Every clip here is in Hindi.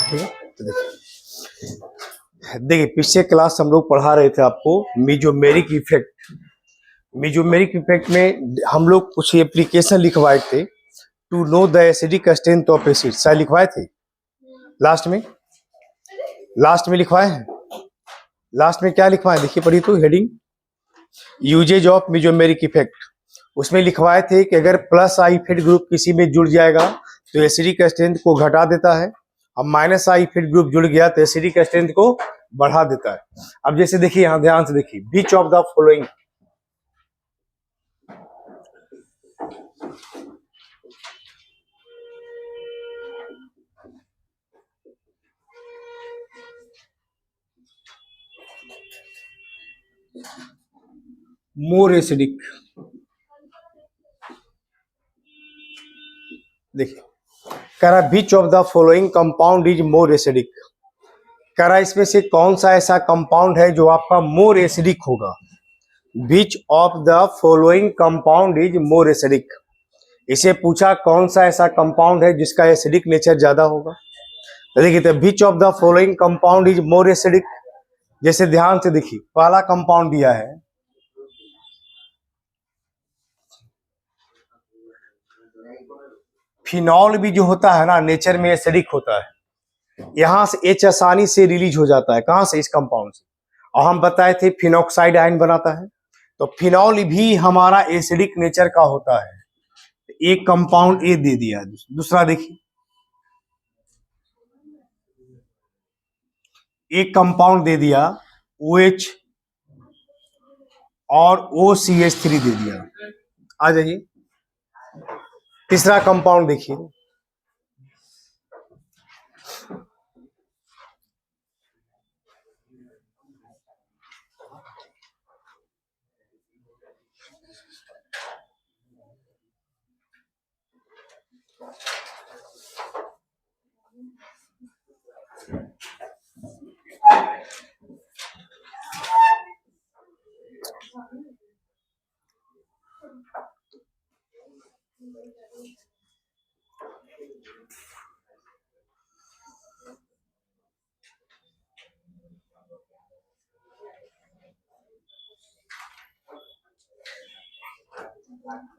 ठीक है। तो देखिए पिछले क्लास हम लोग पढ़ा रहे थे आपको मीजोमेरिक इफेक्ट। मीजोमेरिक इफेक्ट में हम लोग कुछ एप्लीकेशन लिखवाए थे to know the acidic strength of acid. शायद लिखवाए थे लास्ट में। लास्ट में लिखवाए हैं। लास्ट में क्या लिखवाए देखिए, पढ़िए तो heading usages of mesomeric effect. उसमें लिखवाए थे कि अगर प्लस आई फेड ग्रुप किसी में जुड़ जाएगा तो एसिडिक स्ट्रेंथ को घटा देता है, अब माइनस आई फेड ग्रुप जुड़ गया तो एसिडिक स्ट्रेंथ को बढ़ा देता है। अब जैसे देखिए यहां ध्यान से देखिए, which of the following, more acidic, देखिए कह रहा which of the following compound is more acidic. कह रहा इसमें से कौन सा ऐसा कंपाउंड है जो आपका मोर एसिडिक होगा। Which of the following compound is more acidic. इसे पूछा कौन सा ऐसा कंपाउंड है जिसका एसिडिक नेचर ज्यादा होगा। तो देखिए तो which of the following compound is more acidic. जैसे ध्यान से देखिए पहला कंपाउंड दिया है फिनॉल, भी जो होता है ना नेचर में एसिडिक होता है। यहां से एच आसानी से रिलीज हो जाता है, कहां से, इस कंपाउंड से। और हम बताए थे फिनॉक्साइड आयन बनाता है, तो फिनॉल भी हमारा एसिडिक नेचर का होता है। एक कंपाउंड ए दे दिया। दूसरा देखिए, एक कंपाउंड दे दिया OH और OCH3 दे दिया। आ जाइए तीसरा कंपाउंड देखिए,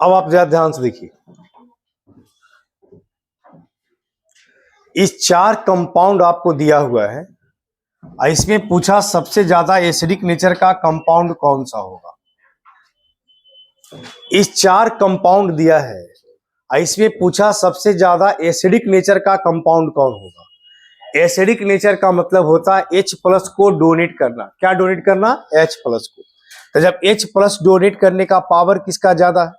अब आप जरा ध्यान से देखिए, इस चार कंपाउंड आपको दिया हुआ है और इसमें पूछा सबसे ज्यादा एसिडिक नेचर का कंपाउंड कौन सा होगा। इस चार कंपाउंड दिया है और इसमें पूछा सबसे ज्यादा एसिडिक नेचर का कंपाउंड कौन होगा। एसिडिक नेचर का मतलब होता है H प्लस को डोनेट करना। क्या डोनेट करना? H प्लस को। तो जब H प्लस डोनेट करने का पावर किसका ज्यादा है,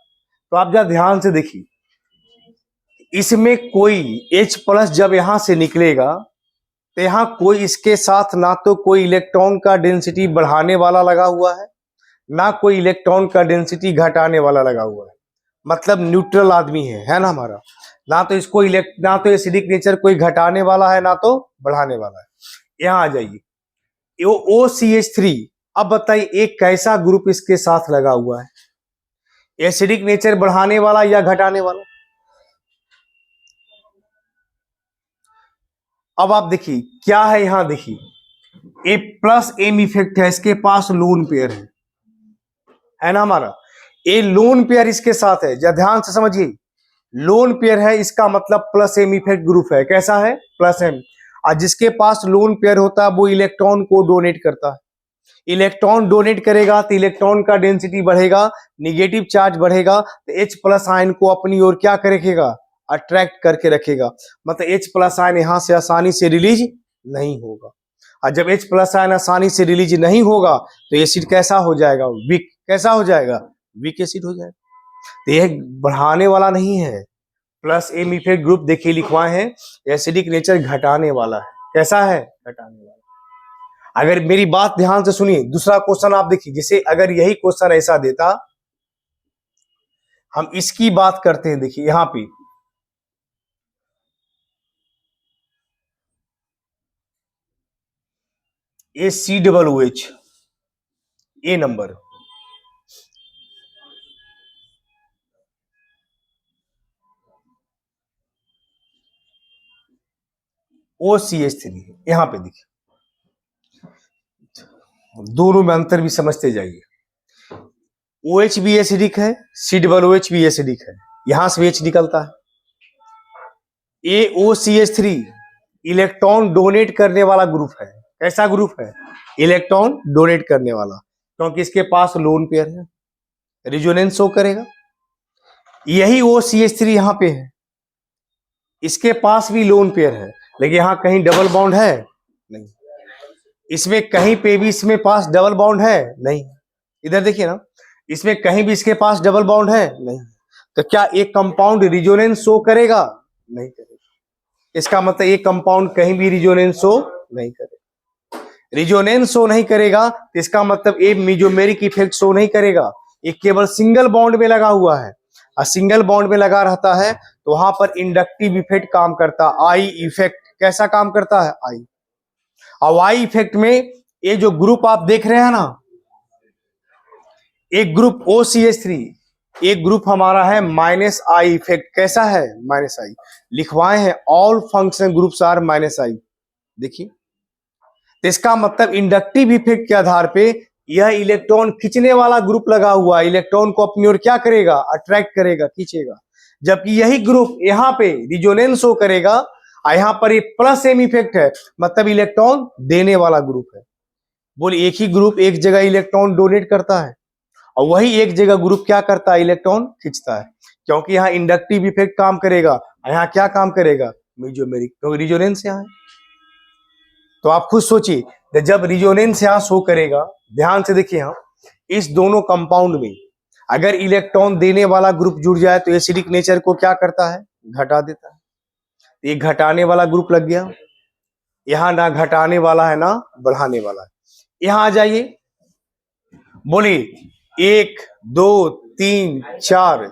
तो आप जरा ध्यान से देखिए, इसमें कोई H प्लस जब यहां से निकलेगा तो यहां कोई इसके साथ ना तो कोई इलेक्ट्रॉन का डेंसिटी बढ़ाने वाला लगा हुआ है, ना कोई इलेक्ट्रॉन का डेंसिटी घटाने वाला लगा हुआ है। मतलब न्यूट्रल आदमी है ना हमारा। ना तो इसको ना तो एसिडिक नेचर कोई घटाने वाला है ना तो बढ़ाने वाला है। यहां आ जाइए OCH3। अब बताइए एक कैसा ग्रुप इसके साथ लगा हुआ है, एसिडिक नेचर बढ़ाने वाला या घटाने वाला। अब आप देखिए क्या है, यहां देखिए ए प्लस एम इफेक्ट है, इसके पास लोन पेयर है ना हमारा। ए लोन पेयर इसके साथ है, जरा ध्यान से समझिए, लोन पेयर है इसका मतलब प्लस एम इफेक्ट ग्रुप है। कैसा है? Plus M. और जिसके पास लोन पेयर होता है वो इलेक्ट्रॉन को डोनेट करता है। इलेक्ट्रॉन डोनेट करेगा तो इलेक्ट्रॉन का डेंसिटी बढ़ेगा, निगेटिव चार्ज बढ़ेगा, तो H प्लस आयन को अपनी ओर क्या करेगा? अट्रैक्ट करके रखेगा। मतलब H प्लस आयन यहां से आसानी से रिलीज नहीं होगा। और जब H प्लस आयन आसानी से रिलीज नहीं होगा तो एसिड कैसा हो जाएगा? वीक। कैसा हो जाएगा? वीक एसिड हो जाएगा। तो यह बढ़ाने वाला नहीं है। प्लस एम इफेक्ट ग्रुप देखिए लिखवाए हैं, एसिडिक नेचर घटाने वाला है। कैसा है? घटाने वाला। अगर मेरी बात ध्यान से सुनिए, दूसरा क्वेश्चन आप देखिए, जैसे अगर यही क्वेश्चन ऐसा देता, हम इसकी बात करते हैं, देखिए यहां पे ACOOH ए नंबर, OCH3 यहां पे देखिए, दोनों में अंतर भी समझते जाइए। OH भी एसिडिक है, COOH भी एसिडिक है, यहां से भी H निकलता है। AOCH3 इलेक्ट्रॉन डोनेट करने वाला ग्रुप है। कैसा ग्रुप है? इलेक्ट्रॉन डोनेट करने वाला, क्योंकि इसके पास लोन पेयर है, रिजोनेंस शो करेगा। यही OCH3 यहां पे है, इसके पास भी लोन पेयर है, लेकिन यहां कहीं डबल बॉन्ड है नहीं, इसमें कहीं पे भी इसमें पास डबल बॉन्ड है नहीं। इधर देखिए ना, इसमें कहीं भी इसके पास डबल बॉन्ड है नहीं, तो क्या एक कंपाउंड रिजोनेंस शो करेगा? नहीं करेगा। इसका मतलब एक कंपाउंड कहीं भी रिजोनेंस शो नहीं करेगा। रिजोनेंस शो नहीं करेगा तो इसका मतलब एक मेसोमेरिक इफेक्ट शो नहीं करेगा, एक केवल सिंगल बॉन्ड में लगा हुआ है। और सिंगल बॉन्ड में लगा रहता है तो वहां पर इंडक्टिव इफेक्ट काम करता, आई इफेक्ट। कैसा काम करता है? आई। और आई इफेक्ट में ये जो ग्रुप आप देख रहे हैं ना, एक ग्रुप OCH3, एक ग्रुप हमारा है -I इफेक्ट। कैसा है? -I। लिखवाए हैं all function groups are -I। देखिए, तो इसका मतलब इंडक्टिव इफेक्ट के आधार पे यह इलेक्ट्रॉन खींचने वाला ग्रुप लगा हुआ है, इलेक्ट्रॉन को अपनी ओर क्या करेगा? अट्रैक्ट करेगा, खींचेगा। जबकि यही ग्रुप यहां पे रिजोनेंस शो करेगा, और यहां पर ये +M इफेक्ट है, मतलब इलेक्ट्रॉन देने वाला ग्रुप है। बोले एक ही ग्रुप एक जगह इलेक्ट्रॉन डोनेट करता है, और वही एक जगह ग्रुप क्या करता है? इलेक्ट्रॉन खींचता है, क्योंकि यहाँ इंडक्टिव इफेक्ट काम करेगा, यहाँ क्या काम करेगा? मेसोमेरिक, क्योंकि रिजोनेंस यहाँ है। तो आप खुद सोचिए, जब रिजोनेंस यहाँ शो करेगा, ध्यान से देखिए, यहाँ इस दोनों कंपाउंड में अगर इलेक्ट्रॉन देने वाला ग्रुप जुड़ जाए तो एसिडिक नेचर को क्या करता है? घटा देता है। ये घटाने वाला ग्रुप लग गया, यहां ना घटाने वाला है ना बढ़ाने वाला है। यहां आ जाइए, बोलिए 1 2 3 4,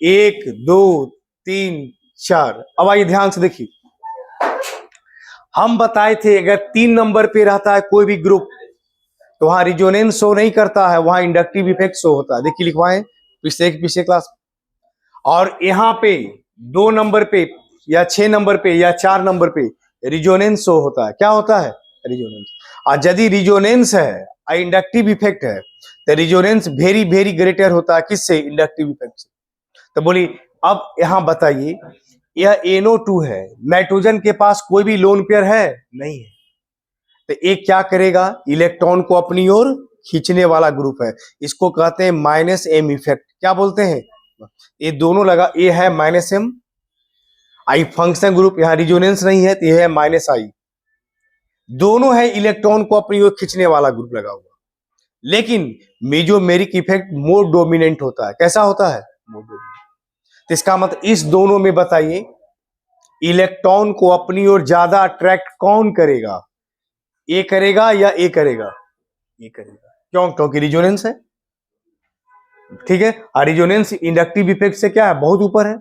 1 2 3 4। अब आइए ध्यान से देखिए, हम बताए थे अगर 3 नंबर पे रहता है कोई भी ग्रुप तो वहां रिजोनेंस शो नहीं करता है, वहां इंडक्टिव इफेक्ट शो होता है। देखिए लिखवाएं पिछले क्लास। और यहाँ पे 2 नंबर पे या 6 नंबर पे या 4 नंबर पे रिजोनेंस शो होता है। क्या होता है? रिजोनेंस। और यदि रिजोनेंस है इंडक्टिव इफेक्ट है तो रिजोनेंस वेरी वेरी ग्रेटर होता है। किससे? इंडक्टिव इफेक्ट से। तो बोलिए, अब यहां बताइए, यह NO2 है, नाइट्रोजन के पास कोई भी लोन पेयर है? नहीं है। तो एक क्या करेगा? इलेक्ट्रॉन को अपनी ओर खींचने वाला ग्रुप है, इसको कहते हैं -M इफेक्ट। क्या बोलते हैं? ये दोनों लगा, ये है -M, आई फंक्शन ग्रुप, यहां रिजोनेंस नहीं है तो ये है -I। दोनों है इलेक्ट्रॉन को अपनी ओर खींचने वाला ग्रुप लगा हुआ, लेकिन मेसोमेरिक इफेक्ट मोर डोमिनेंट होता है। कैसा होता है? मोर डोमिनेंट। तो इसका मतलब इस दोनों में बताइए, इलेक्ट्रॉन को अपनी ओर ज्यादा अट्रैक्ट कौन करेगा? ए करेगा या ए करेगा? ए करेगा। क्यों? क्योंकि रिजोनेंस है, ठीक है। और रिजोनेंस इंडक्टिव इफेक्ट से क्या है? बहुत ऊपर है।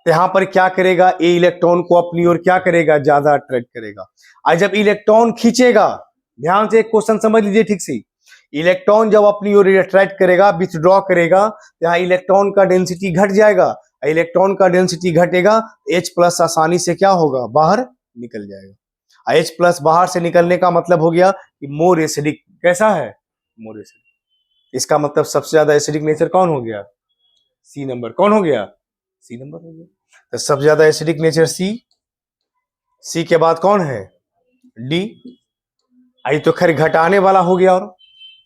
तो यहां पर क्या करेगा? ए इलेक्ट्रॉन को अपनी ओर क्या करेगा? ज्यादा अट्रैक्ट करेगा। और जब इलेक्ट्रॉन खींचेगा, ध्यान से एक क्वेश्चन समझ लीजिए ठीक से, इलेक्ट्रॉन जब अपनी ओर अट्रैक्ट करेगा, विथड्रॉ करेगा, तो यहाँ इलेक्ट्रॉन का डेंसिटी घट जाएगा। इलेक्ट्रॉन का डेंसिटी घटेगा, H+ आसानी से क्या होगा? बाहर निकल जाएगा। H+ बाहर से निकलने का मतलब हो गया कि मोर एसिडिक। कैसा है? More acidic. इसका मतलब सबसे ज्यादा एसिडिक नेचर कौन हो गया? C number. कौन हो गया? C नंबर हो गया। तो सबसे ज्यादा एसिडिक नेचर C के बाद कौन है? D। आई तो खैर घटाने वाला हो गया, और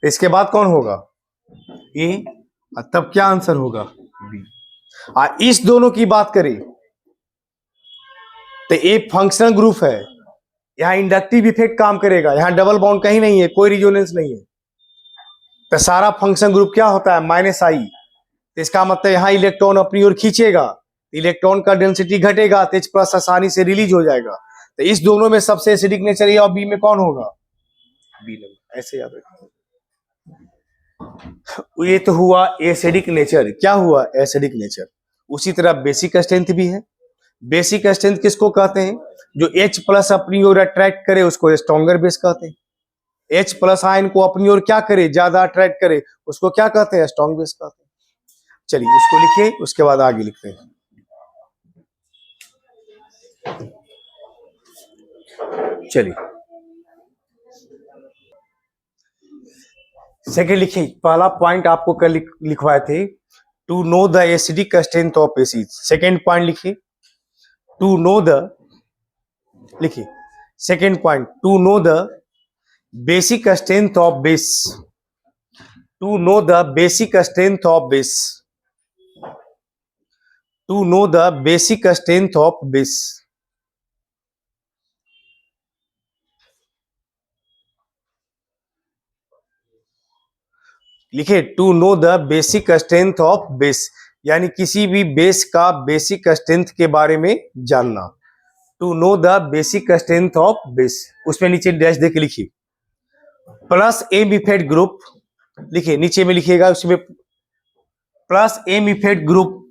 इसके बाद कौन होगा? A। तब क्या आंसर होगा? B। इस दोनों की बात करें तो एक फंक्शनल ग्रुप है, यहां इंडक्टिव इफेक्ट काम करेगा, यहां डबल बॉन्ड कहीं नहीं है, कोई रिजोनेंस नहीं है, तो सारा फंक्शन ग्रुप क्या होता है? -I। तो इसका मतलब यहां इलेक्ट्रॉन अपनी ओर खींचेगा, इलेक्ट्रॉन का डेंसिटी घटेगा, तो H+ आसानी से रिलीज हो जाएगा। तो इस दोनों में सबसे एसिडिक नेचर A और B में कौन होगा? B number. ऐसे याद रखिए। ये तो हुआ एसिडिक नेचर। क्या हुआ? Acidic nature. उसी तरह बेसिक स्ट्रेंथ भी है। बेसिक स्ट्रेंथ किसको कहते हैं? जो H+ अपनी ओर अट्रैक्ट करे उसको स्ट्रॉन्गर बेस कहते हैं। H+ आयन को अपनी ओर क्या करे? ज्यादा अट्रैक्ट करे, उसको क्या कहते हैं? स्ट्रॉन्ग बेस कहते हैं। चलिए इसको लिखिए, उसके बाद आगे लिखते हैं। चलिए सेकेंड लिखिए, पहला पॉइंट आपको कल लिखवाए थे, to know the acidic strength of acid. Second point लिखिए, टू नो द, लिखिए second point, to know the basic strength of base, to know the basic strength of base, to know the basic strength of base. लिखिए to know the basic strength of base, यानी किसी भी बेस का बेसिक स्ट्रेंथ के बारे में जानना। To know the basic strength of base, उसमें नीचे डैश देके लिखिए, प्लस एम इफेक्ट ग्रुप, लिखिए नीचे में लिखिएगा, उसमें plus M effect group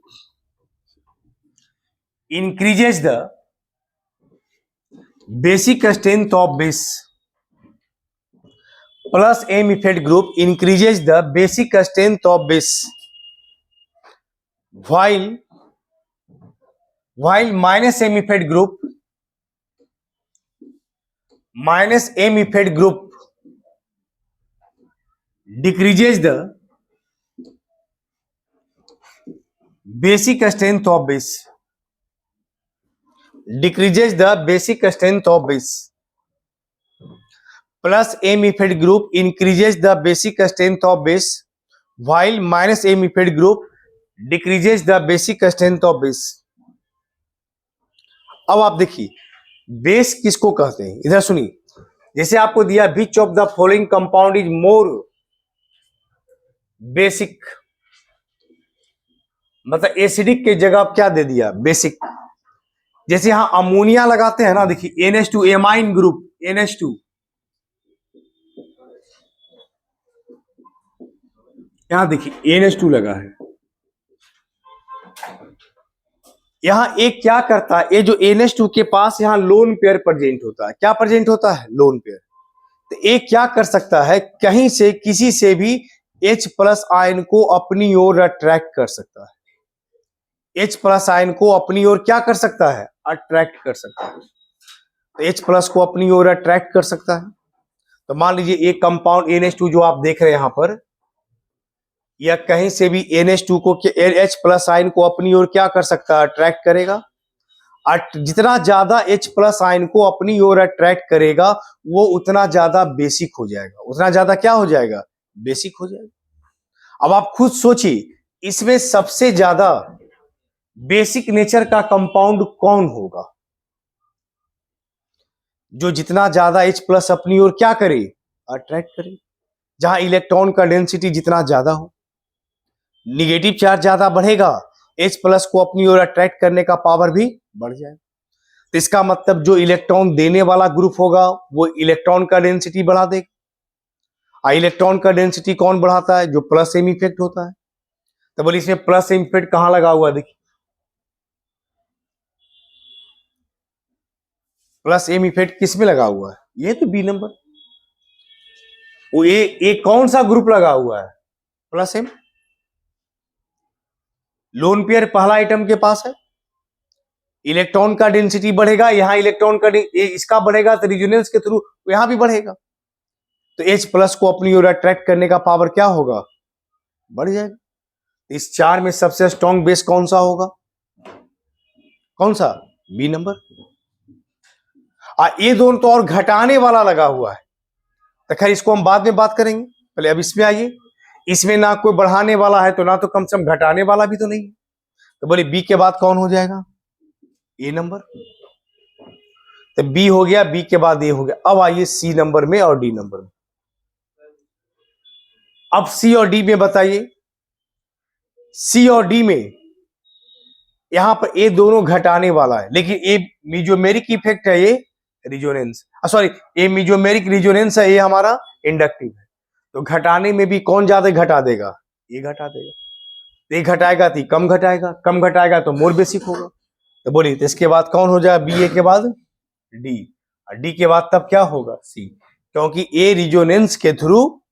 increases the basic strength of base, plus M effect group increases the basic strength of base, while minus M effect group decreases the basic strength of base, decreases the basic strength of base, plus M effect group increases the basic strength of base, while minus M effect group decreases the basic strength of base। अब आप देखिए बेस किसको कहते हैं, इधर सुनिए, जैसे आपको दिया which of the following compound is more basic, मतलब एसिडिक के जगह आप क्या दे दिया, बेसिक। जैसे यहां अमोनिया लगाते हैं ना, देखिए NH2 एमाइन ग्रुप, NH2, यहां देखिए NH2 लगा है, यहां एक क्या करता है, ये जो NH2 के पास यहां लोन पेयर प्रेजेंट होता है, क्या प्रेजेंट होता है, लोन पेयर। तो एक क्या कर सकता है, कहीं से किसी से भी H प्लस आयन को अपनी ओर अट्रैक्ट कर सकता है, H प्लस आयन को अपनी ओर क्या कर सकता है, अट्रैक्ट कर सकता है। तो H प्लस को अपनी ओर अट्रैक्ट कर सकता है। तो मान लीजिए एक कंपाउंड NH2 जो आप देख रहे हैं यहां पर, या कहीं से भी NH2 को H प्लस आयन को अपनी ओर क्या कर सकता है, अट्रैक्ट करेगा। जितना ज्यादा H प्लस आयन को अपनी ओर अट्रैक्ट करेगा वो उतना ज्यादा बेसिक हो जाएगा, उतना ज्यादा क्या हो जाएगा, बेसिक हो जाएगा। अब आप खुद सोचिए इसमें सबसे ज्यादा बेसिक नेचर का कंपाउंड कौन होगा, जो जितना ज्यादा H प्लस अपनी ओर क्या करे, अट्रैक्ट करे, जहां इलेक्ट्रॉन का डेंसिटी जितना ज्यादा हो, निगेटिव चार्ज ज्यादा बढ़ेगा, H प्लस को अपनी ओर अट्रैक्ट करने का पावर भी बढ़ जाएगा। तो इसका मतलब जो इलेक्ट्रॉन देने वाला ग्रुप होगा वो इलेक्ट्रॉन का डेंसिटी बढ़ा देगा। इलेक्ट्रॉन का डेंसिटी कौन बढ़ाता है, जो प्लस एम इफेक्ट होता है। तो बोलिए इसमें प्लस एम इफेक्ट कहां लगा हुआ, देखिए प्लस एम इफेक्ट किस में लगा हुआ है, ये तो बी नंबर, वो ये कौन सा ग्रुप लगा हुआ है, प्लस एम। लोन पेयर पहला आइटम के पास है, इलेक्ट्रॉन का डेंसिटी बढ़ेगा, यहां इलेक्ट्रॉन का इसका बढ़ेगा तो रिजोनेंस के थ्रू यहां भी बढ़ेगा, तो H प्लस को अपनी ओर अट्रैक्ट करने का पावर क्या होगा, बढ़ जाएगा। इस चार में सबसे स्ट्रॉन्ग बेस कौन सा होगा, कौन सा, बी नंबर। ये दोनों तो और घटाने वाला लगा हुआ है, तो खैर इसको हम बाद में बात करेंगे, पहले अब इसमें आइए। इसमें ना कोई बढ़ाने वाला है तो ना तो कम से कम घटाने वाला भी तो नहीं है, तो बोले बी के बाद कौन हो जाएगा, ए नंबर। तो बी हो गया, बी के बाद ए हो गया। अब आइए सी नंबर में और डी नंबर में। अब सी और डी में बताइए, सी और डी में यहां पर ए दोनों घटाने वाला है, लेकिन ए मीजोमेरिक इफेक्ट है, ये रिजोनेंस, सॉरी ए मीजोमेरिक रिजोनेंस है, ये हमारा इंडक्टिव है। तो घटाने में भी कौन ज्यादा घटा देगा, ये घटा देगा। ये घटाएगा तो कम घटाएगा, कम घटाएगा तो मोर बेसिक होगा। तो बोलिए तो इसके बाद कौन हो जाएगा, बी ए के बाद डी, और डी के बाद तब क्या होगा, सी, क्योंकि ए रिजोनेंस के थ्रू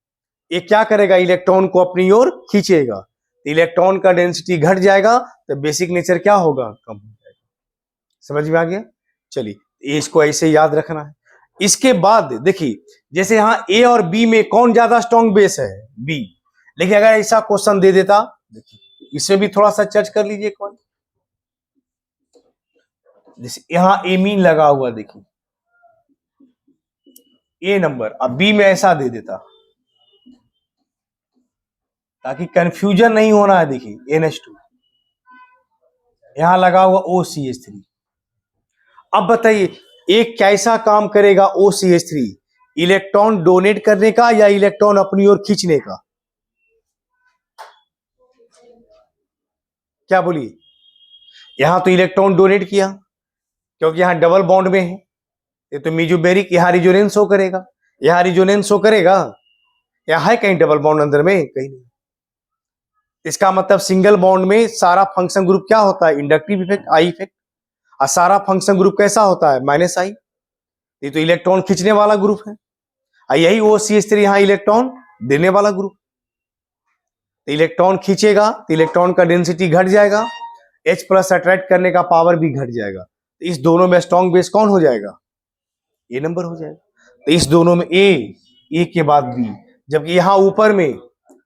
ये क्या करेगा, इलेक्ट्रॉन को अपनी ओर खींचेगा, तो इलेक्ट्रॉन का डेंसिटी घट जाएगा तो बेसिक नेचर क्या होगा, कम हो जाएगा। समझ में आ गया, चलिए इसको ऐसे याद रखना है। इसके बाद देखिए, जैसे यहां ए और बी में कौन ज्यादा स्ट्रॉन्ग बेस है? बी। लेकिन अगर ऐसा क्वेश्चन दे देता, देखिए इसमें भी थोड़ा सा चर्च कर लीजिए कौन, जैसे यहां एमीन लगा हुआ, देखिए ए नंबर, अब बी में ऐसा दे देता, ताकि कंफ्यूजन नहीं होना है। देखिए NH2 यहां लगा हुआ OCH3। अब बताइए एक कैसा काम करेगा OCH3, इलेक्ट्रॉन डोनेट करने का या इलेक्ट्रॉन अपनी ओर खींचने का? क्या बोलिए? यहां तो इलेक्ट्रॉन डोनेट किया, क्योंकि यहां डबल बॉन्ड में है, ये तो मीजोबेरिक, यहां रिजोनेंस शो करेगा, यहां रिजोनेंस शो करेगा, यहां है कहीं डबल बॉन्ड अंदर में? कहीं नहीं। इसका मतलब सिंगल बॉन्ड में सारा फंक्शन ग्रुप क्या होता है? Inductive effect, I effect. और सारा फंक्शन ग्रुप कैसा होता है? -I। ये तो इलेक्ट्रॉन खींचने वाला ग्रुप है, और यही OCH3 यहां इलेक्ट्रॉन देने वाला ग्रुप। तो इलेक्ट्रॉन खींचेगा तो इलेक्ट्रॉन का डेंसिटी घट जाएगा, H+ अट्रैक्ट करने का पावर भी घट जाएगा। तो इस दोनों में स्ट्रॉन्ग बेस कौन हो जाएगा? ए नंबर हो जाएगा। तो इस दोनों में ए के बाद बी, जबकि यहां ऊपर में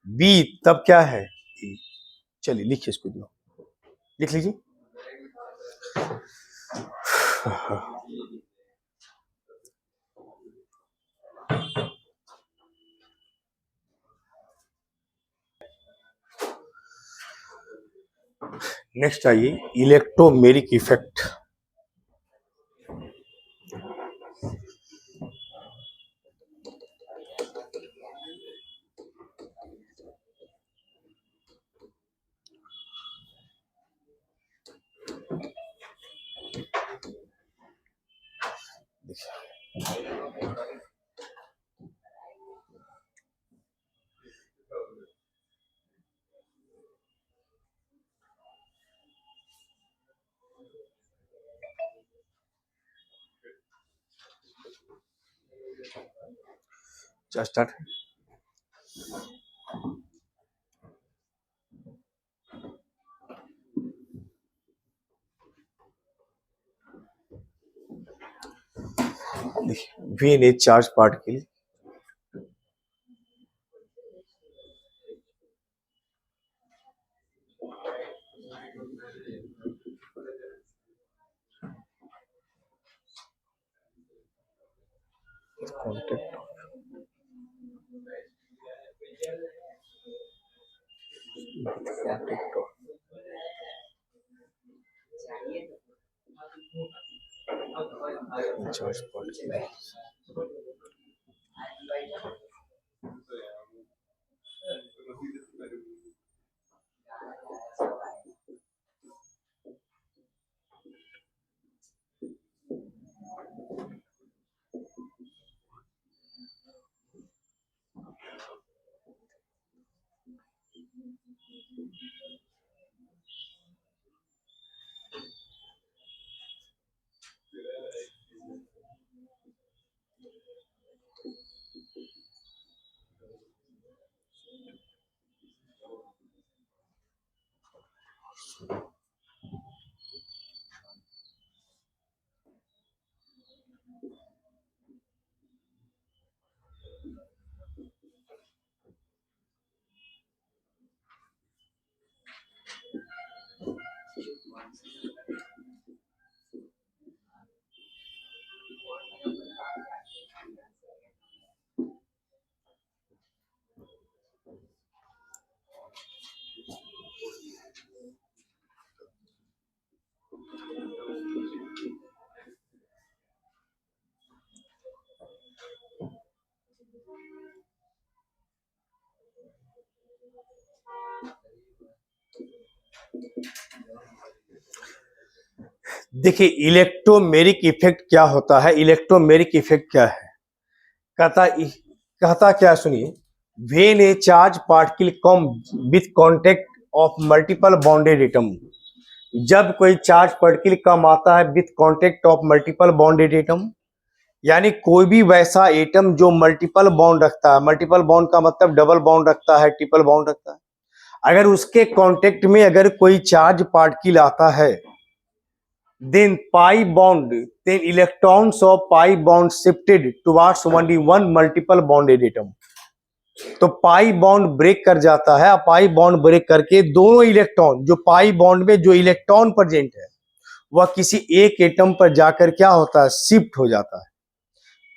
बी, तब क्या है? ए। चलिए लिखिए इसको, दो लिख लीजिए। नेक्स्ट आइए, electromeric effect. Start. When a charge particle contact charge particle देखिए इलेक्ट्रोमेरिक इफेक्ट क्या होता है? इलेक्ट्रोमेरिक इफेक्ट क्या है? कहता क्या, सुनिए। When a charge particle come with contact of multiple bonded atom, जब कोई चार्ज पार्टिकल कम आता है with contact of multiple bonded atom, यानी कोई भी वैसा एटम जो मल्टीपल बॉन्ड रखता है, मल्टीपल बॉन्ड का मतलब डबल बॉन्ड रखता है, ट्रिपल बॉन्ड रखता है, अगर उसके कांटेक्ट में अगर कोई चार्ज पार्टिकल आता है then pi bond, then electrons of pi bond shifted towards only one multiple bonded atom. तो पाई बॉन्ड ब्रेक कर जाता है, पाई बॉन्ड ब्रेक करके दोनों इलेक्ट्रॉन, जो पाई बॉन्ड में जो इलेक्ट्रॉन प्रेजेंट है वह किसी एक एटम पर जाकर क्या होता है, शिफ्ट हो जाता है।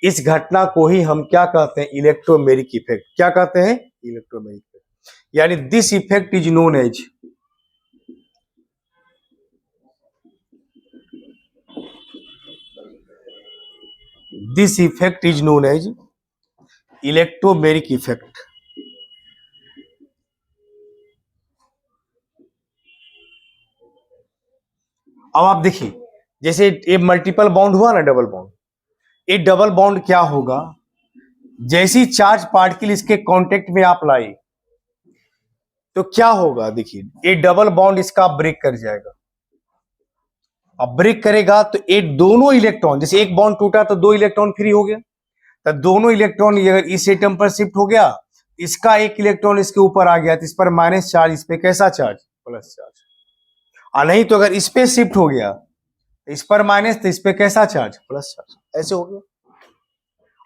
इस घटना को ही हम क्या कहते हैं, इलेक्ट्रोमेरिक इफेक्ट। क्या कहते हैं, इलेक्ट्रोमेरिक इफेक्ट। यानी this effect is known as electromeric effect. अब आप देखिए, जैसे ये मल्टीपल बॉन्ड हुआ ना, डबल बॉन्ड, ये डबल बॉन्ड क्या होगा, जैसी चार्ज पार्टिकल इसके कांटेक्ट में आप लाए तो क्या होगा, देखिए ये डबल बॉन्ड इसका ब्रेक कर जाएगा। अब ब्रेक करेगा तो ये दोनों इलेक्ट्रॉन, जैसे एक बॉन्ड टूटा तो दो इलेक्ट्रॉन फ्री हो गया, तो दोनों इलेक्ट्रॉन अगर इस एटम पर शिफ्ट हो गया, इसका एक इलेक्ट्रॉन इसके ऊपर आ गया तो इस पर माइनस चार्ज, इस पे कैसा चार्ज, प्लस चार्ज। और नहीं तो अगर इस पे शिफ्ट हो गया इस पर माइनस, तो इस पे कैसा चार्ज, प्लस चार्ज। ऐसे हो गया।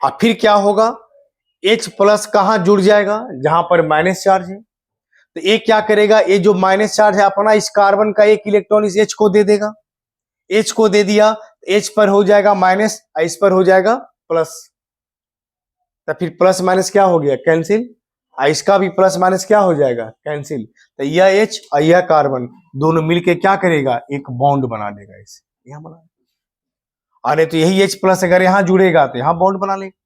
और फिर क्या होगा, H प्लस कहां जुड़ जाएगा, जहां पर माइनस चार्ज है। तो ये क्या करेगा, ये जो माइनस चार्ज है अपना इस कार्बन का एक इलेक्ट्रॉन इस H को दे देगा, H को दे दिया, H पर हो जाएगा माइनस, इस पर हो जाएगा प्लस। तो फिर प्लस माइनस क्या हो गया, कैंसिल। इसका भी प्लस माइनस क्या हो जाएगा, कैंसिल। तो यह H और यह कार्बन दोनों मिलके क्या करेगा, एक बॉन्ड बना देगा इसे, यहां बना। अरे तो यही H प्लस अगर यहां जुड़ेगा तो यहां बॉन्ड बना लेगा,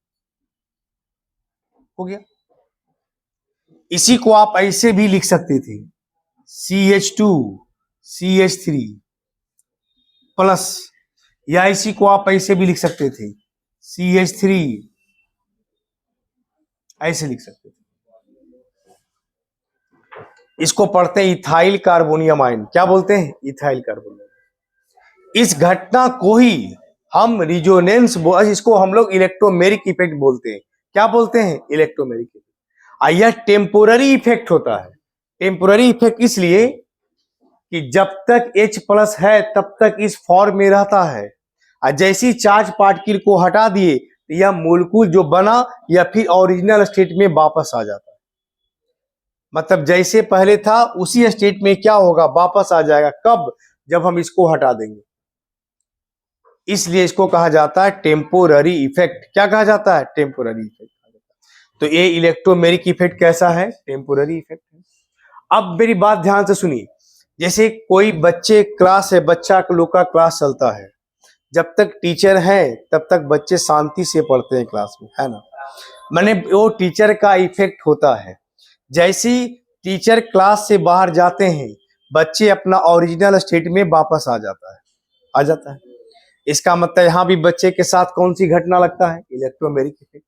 हो गया। इसी को आप ऐसे भी लिख सकते थे, CH2 CH3 प्लस, या इसी को आप ऐसे भी लिख सकते थे, CH3, ऐसे लिख सकते थे। इसको पढ़ते हैं इथाइल कार्बोनियम आयन। क्या बोलते हैं, इथाइल कार्बोनियम। इस घटना को ही हम रिजोनेंस, इसको हम लोग इलेक्ट्रोमेरिक इफेक्ट बोलते हैं। क्या बोलते हैं, इलेक्ट्रोमेरिक इफेक्ट। यह टेम्पोररी इफेक्ट होता है। टेम्पोररी इफेक्ट इसलिए कि जब तक H प्लस है तब तक इस फॉर्म में रहता है, और जैसी चार्ज पार्टिकल को हटा दिए तो यह मोलिक्यूल जो बना या फिर ओरिजिनल स्टेट में वापस आ जाता है। मतलब जैसे पहले था उसी स्टेट में क्या होगा, वापस आ जाएगा। कब, जब हम इसको हटा देंगे। इसलिए इसको कहा जाता है टेम्पोररी इफेक्ट। क्या कहा जाता है, टेम्पोररी इफेक्ट। तो ये इलेक्ट्रोमेरिक इफेक्ट कैसा है, टेम्पोररी इफेक्ट है। अब मेरी बात ध्यान से सुनिए, जैसे कोई बच्चे क्लास है, बच्चा लोग का क्लास चलता है, जब तक टीचर है तब तक बच्चे शांति से पढ़ते हैं क्लास में, है ना। मैंने वो टीचर का इफेक्ट होता है। जैसी टीचर क्लास से बाहर जाते हैं बच्चे अपना ओरिजिनल स्टेट में वापस आ जाता है। इसका मतलब यहां भी बच्चे के साथ कौन सी घटना लगता है, इलेक्ट्रोमेरिक इफेक्ट,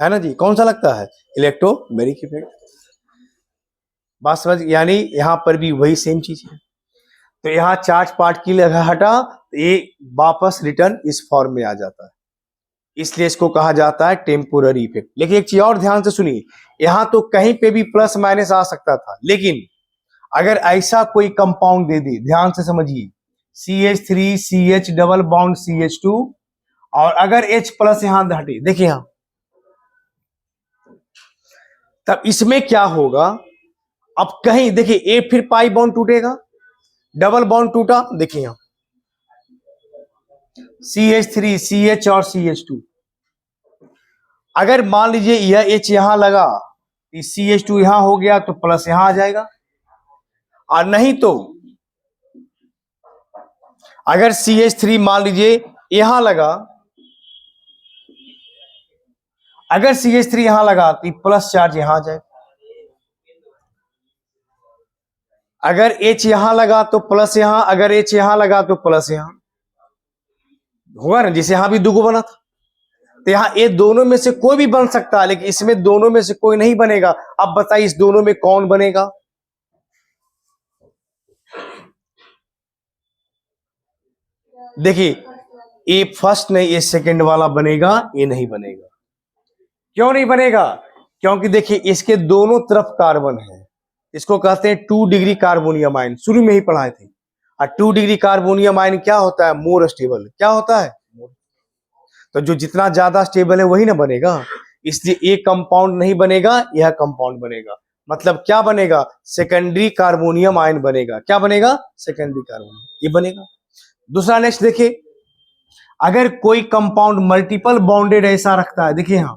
है ना जी। कौन सा लगता है, इलेक्ट्रोमेरिक इफेक्ट। बात समझ, यानी यहां पर भी वही सेम चीज है। तो यहां चार्ज पार्टिकल हटा तो ये वापस रिटर्न इस फॉर्म में आ जाता है, इसलिए इसको कहा जाता है टेम्पोररी इफेक्ट। लेकिन एक चीज और ध्यान से सुनिए, यहां तो कहीं पे भी प्लस माइनस आ सकता था, लेकिन अगर ऐसा कोई कंपाउंड दे दे, ध्यान से समझिए, CH3 CH double bond CH2, और अगर H प्लस यहां हटे, देखिए यहां, तब इसमें क्या होगा, अब कहीं देखिए ए फिर पाई बॉन्ड टूटेगा, डबल बॉन्ड टूटा, देखिए यहां CH3 CH और CH2। अगर मान लीजिए यह H यहां लगा, CH2 यहां हो गया तो प्लस यहां आ जाएगा, और नहीं तो अगर CH3 मान लीजिए यहां लगा, अगर CH3 यहां लगा तो प्लस चार्ज यहां आ जाएगा। अगर H यहां लगा तो प्लस यहां, अगर H यहां लगा तो प्लस यहां होगा ना, जिसे यहां भी दुगो बना था। तो यहां ये दोनों में से कोई भी बन सकता है, लेकिन इसमें दोनों में से कोई नहीं बनेगा। अब बताइए इस दोनों में कौन बनेगा, देखिए ये फर्स्ट नहीं, ये सेकंड वाला बनेगा, ये नहीं बनेगा। क्यों नहीं बनेगा, क्योंकि देखिए इसके दोनों तरफ कार्बन है, इसको कहते हैं 2 डिग्री कार्बोनियम आयन, शुरू में ही पढ़ाए थे। और 2 डिग्री कार्बोनियम आयन क्या होता है? More stable. क्या होता है? तो जो जितना ज्यादा स्टेबल है वही ना बनेगा, इसलिए एक कंपाउंड नहीं बनेगा, यह कंपाउंड बनेगा। मतलब क्या बनेगा? सेकेंडरी कार्बोनियम आयन बनेगा। क्या बनेगा? सेकेंडरी कार्बोनियम, ये बनेगा। दूसरा नेक्स्ट देखिए, अगर कोई कंपाउंड मल्टीपल बॉन्डेड ऐसा रखता है, देखिए यहां,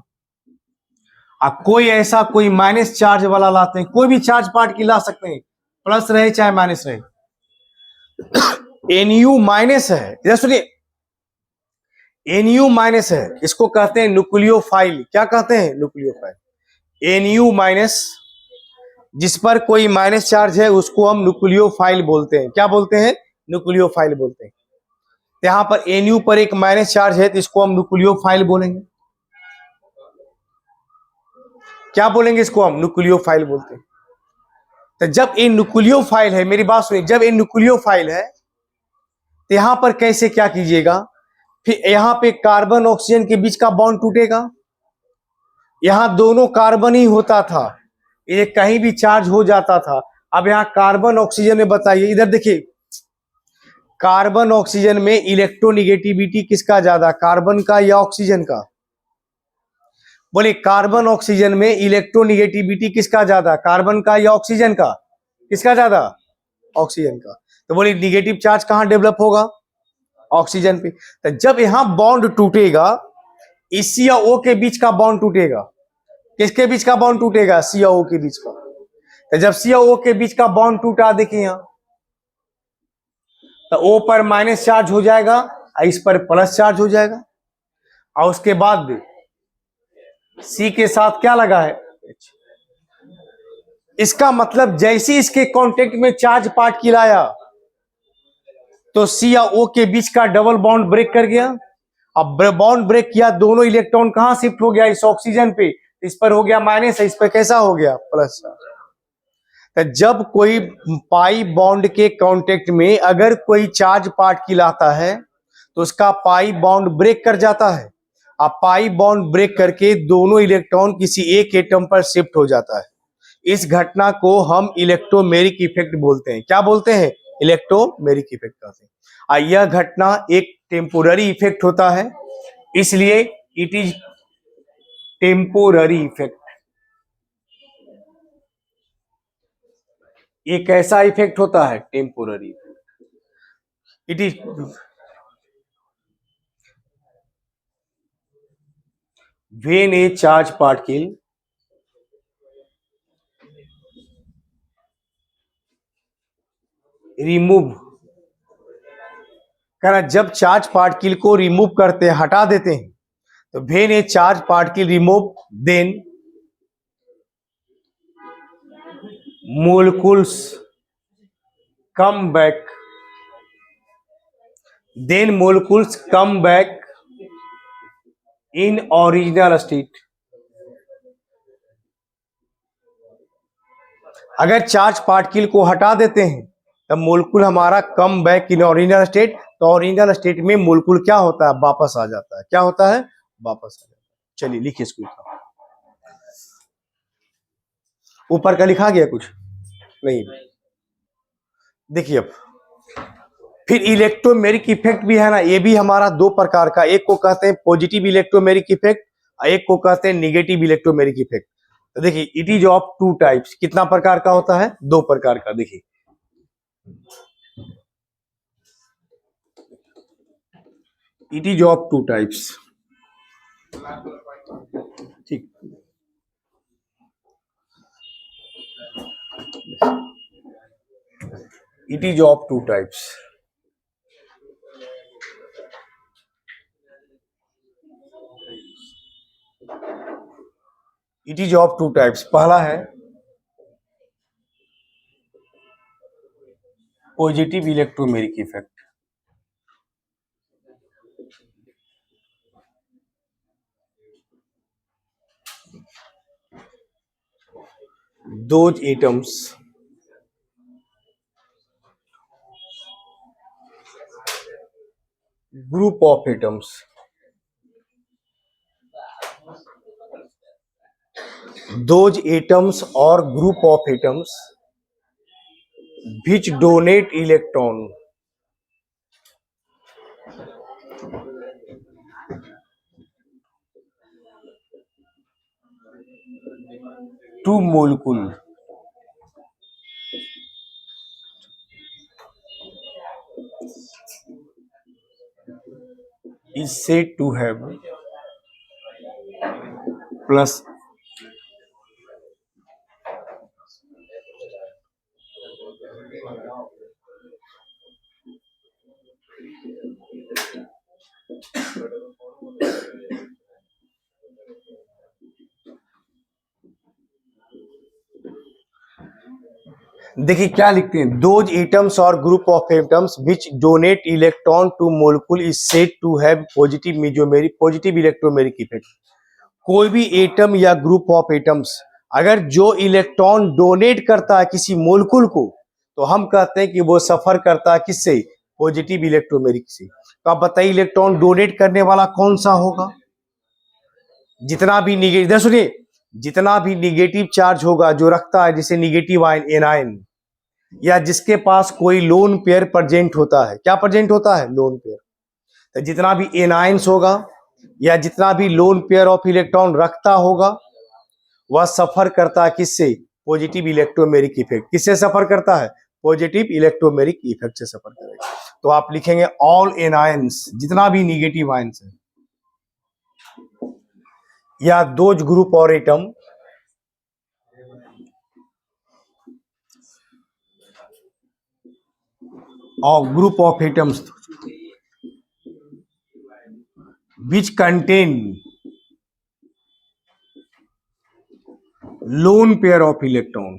अब कोई ऐसा कोई माइनस चार्ज वाला लाते हैं, कोई भी चार्ज पार्ट की ला सकते हैं, प्लस रहे चाहे माइनस रहे। एनयू माइनस है, इधर सुनिए, एनयू माइनस है, इसको कहते हैं न्यूक्लियोफाइल। क्या कहते हैं? न्यूक्लियोफाइल। एनयू माइनस, जिस पर कोई माइनस चार्ज है उसको हम न्यूक्लियोफाइल बोलते हैं। क्या बोलते हैं? न्यूक्लियोफाइल बोलते हैं। यहां पर एनयू पर एक माइनस चार्ज है तो इसको हम न्यूक्लियोफाइल बोलेंगे। क्या बोलेंगे? इसको हम न्यूक्लियोफाइल बोलते हैं। तो जब ये न्यूक्लियोफाइल है, मेरी बात सुनिए, जब ये न्यूक्लियोफाइल है तो यहां पर कैसे क्या कीजिएगा, फिर यहां पे कार्बन ऑक्सीजन के बीच का बॉन्ड टूटेगा। यहां दोनों कार्बन ही होता था, ये कहीं भी चार्ज हो जाता था। अब यहां कार्बन ऑक्सीजन में बताइए, इधर देखिए, कार्बन ऑक्सीजन में इलेक्ट्रोनिगेटिविटी किसका ज्यादा, कार्बन का या ऑक्सीजन का? बोले कार्बन ऑक्सीजन में इलेक्ट्रोनिगेटिविटी किसका ज्यादा, कार्बन का या ऑक्सीजन का? किसका ज्यादा? ऑक्सीजन का। तो बोले निगेटिव चार्ज कहां डेवलप होगा? ऑक्सीजन पे। तो जब यहां बॉन्ड टूटेगा, इस सी और ओ के बीच का बॉन्ड टूटेगा। किसके बीच का बॉन्ड टूटेगा? सी और ओ के बीच का। तो जब सी और ओ के बीच का बॉन्ड टूटा, देखिए यहां, तो ओ पर माइनस चार्ज हो जाएगा और इस पर प्लस चार्ज हो जाएगा, और उसके बाद भी सी के साथ क्या लगा है? इसका मतलब जैसे इसके कांटेक्ट में चार्ज पार्टिकल आया तो सी या ओ के बीच का डबल बॉन्ड ब्रेक कर गया। अब बॉन्ड ब्रेक किया, दोनों इलेक्ट्रॉन कहां शिफ्ट हो गया? इस ऑक्सीजन पे। इस पर हो गया माइनस, इस पर कैसा हो गया? प्लस। तो जब कोई पाई बॉन्ड के कांटेक्ट में अगर कोई चार्ज पार्टिकल आता है तो उसका पाई बॉन्ड ब्रेक कर जाता है। अब पाई बॉन्ड ब्रेक करके दोनों इलेक्ट्रॉन किसी एक एटम पर शिफ्ट हो जाता है। इस घटना को हम इलेक्ट्रोमेरिक इफेक्ट बोलते हैं। क्या बोलते हैं? इलेक्ट्रोमेरिक इफेक्ट कहते हैं। यह घटना एक टेम्पोररी इफेक्ट होता है, इसलिए इट इज टेम्पोररी इफेक्ट। एक ऐसा इफेक्ट होता है temporary, it is when a charge particle remove करा, जब चार्ज पार्टिकल को रिमूव करते हैं, हटा देते हैं, तो when a charge particle remove then molecules come back, then molecules come back in original state। अगर चार्ज पार्टिकल को हटा देते हैं तब मोलकुल हमारा come back in original state, तो ओरिजिनल स्टेट में मोलकुल क्या होता है? वापस आ जाता है। क्या होता है? वापस आ जाता है। चलिए लिखिए इसको, ऊपर का लिखा गया कुछ नहीं। देखिए अब फिर इलेक्ट्रोमेरिक इफेक्ट भी है ना, ये भी हमारा दो प्रकार का, एक को कहते हैं पॉजिटिव इलेक्ट्रोमेरिक इफेक्ट, एक को कहते हैं निगेटिव इलेक्ट्रोमेरिक इफेक्ट। तो देखिए it is of two types. कितना प्रकार का होता है? दो प्रकार का। देखिए it is of two types. ठीक, it is of two types। it is of two types। पहला है positive electromeric effect, those atoms group of atoms those atoms or group of atoms which donate electron to molecule is said to have plus देखिए क्या लिखते हैं, दोज एटम्स और group of atoms which donate electron to molecule is said to have positive mesomeric positive electromeric effect. कोई भी एटम या ग्रुप ऑफ एटम्स अगर जो इलेक्ट्रॉन डोनेट करता है किसी मोलिक्यूल को, तो हम कहते हैं कि वो सफर करता है किससे, पॉजिटिव इलेक्ट्रोमेरिक से। तो आप बताइए इलेक्ट्रॉन डोनेट करने वाला कौन सा होगा, जितना भी निगेटिव, सुनिए, जितना भी निगेटिव चार्ज होगा जो रखता है जैसे निगेटिव आयन एनायन, या जिसके पास कोई लोन पेयर प्रेजेंट होता है, क्या प्रेजेंट होता है, लोन पेयर। तो जितना भी एनायंस होगा या जितना भी लोन पेयर ऑफ इलेक्ट्रॉन रखता होगा वह सफर करता है किससे, पॉजिटिव इलेक्ट्रोमेरिक इफेक्ट। किससे सफर करता है, पॉजिटिव इलेक्ट्रोमेरिक इफेक्ट से सफर करेगा। तो आप लिखेंगे ऑल एनायंस, जितना भी निगेटिव आयंस है, या दोज ग्रुप और एटम और group of atoms which contain lone pair of electron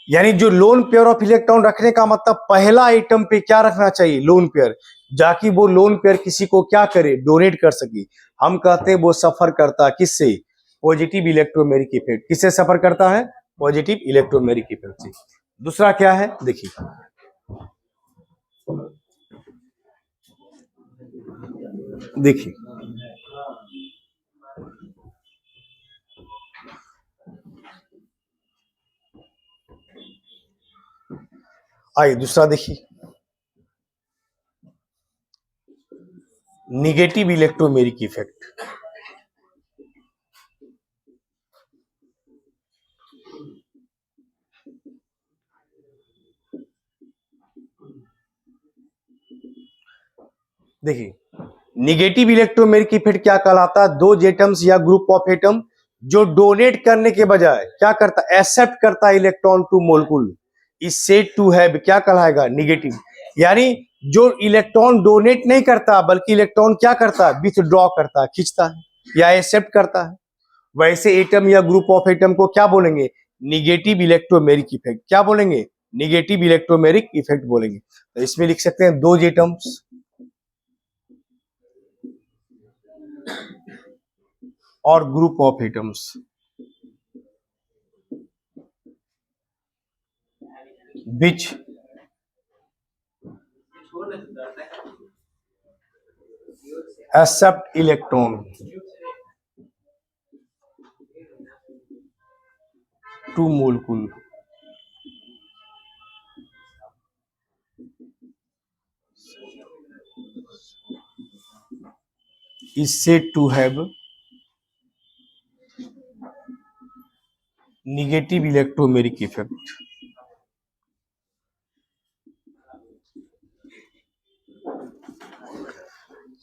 यानी जो लोन पेयर ऑफ इलेक्ट्रॉन रखने का मतलब पहला आइटम पे क्या रखना चाहिए, लोन पेयर, जाकि वो लोन पेयर किसी को क्या करे, डोनेट कर सके। हम कहते हैं वो सफर करता है किससे, पॉजिटिव इलेक्ट्रोमेरिक इफेक्ट। किससे सफर करता है, पॉजिटिव इलेक्ट्रोमेरिक इफेक्ट से। दूसरा क्या है देखिए, देखिए आइए दूसरा देखिए, निगेटिव इलेक्ट्रोमेरिक इफेक्ट। देखिए निगेटिव इलेक्ट्रोमेरिक इफेक्ट क्या कहलाता है, दो एटम्स या ग्रुप ऑफ एटम जो डोनेट करने के बजाय क्या करता है, एक्सेप्ट करता है electron to molecule, is said to have, क्या कहलाएगा, निगेटिव। यानी जो इलेक्ट्रॉन डोनेट नहीं करता बल्कि इलेक्ट्रॉन क्या करता है, विथड्रॉ करता है, खींचता है या एक्सेप्ट करता है, वैसे एटम या ग्रुप ऑफ एटम को क्या बोलेंगे, निगेटिव इलेक्ट्रोमेरिक इफेक्ट। क्या बोलेंगे, निगेटिव इलेक्ट्रोमेरिक इफेक्ट बोलेंगे। तो इसमें लिख सकते हैं दो एटम्स और group of atoms which accept electron to molecule is said to have negative electromeric effect।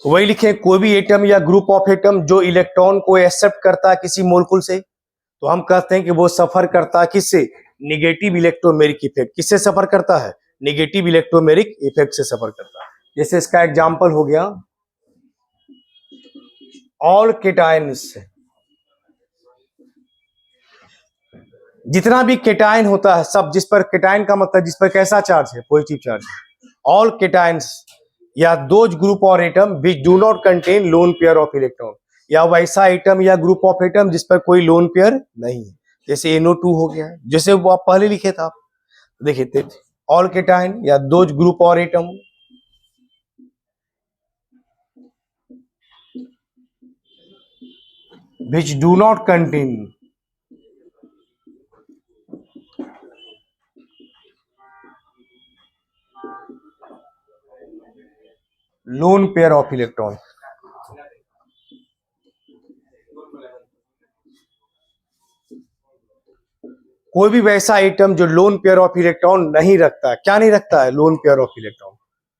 वही लिखे, कोई भी एटम या ग्रुप ऑफ एटम जो इलेक्ट्रॉन को एक्सेप्ट करता है किसी मोलिक्यूल से, तो हम कहते हैं कि वो सफर करता है किससे, निगेटिव इलेक्ट्रोमेरिक इफेक्ट। किससे सफर करता है, निगेटिव इलेक्ट्रोमेरिक इफेक्ट से सफर करता है। जैसे इसका एग्जांपल हो गया ऑल केटायंस, जितना भी केटायन होता है सब, जिस पर केटायन का मतलब जिस पर कैसा चार्ज है, पॉजिटिव चार्ज। ऑल केटायंस या दोज ग्रुप और atom which do not contain lone pair of electron, या वैसा एटम या ग्रुप ऑफ एटम जिस पर कोई लोन पेयर नहीं है, जैसे NO2 हो गया, जैसे वो आप पहले लिखे था। देखिए ऑल केटायन या दोज ग्रुप और atom which do not contain lone pair of electron. कोई भी वैसा आइटम जो लोन पेयर ऑफ इलेक्ट्रॉन नहीं रखता है, क्या नहीं रखता है? Lone pair of electron.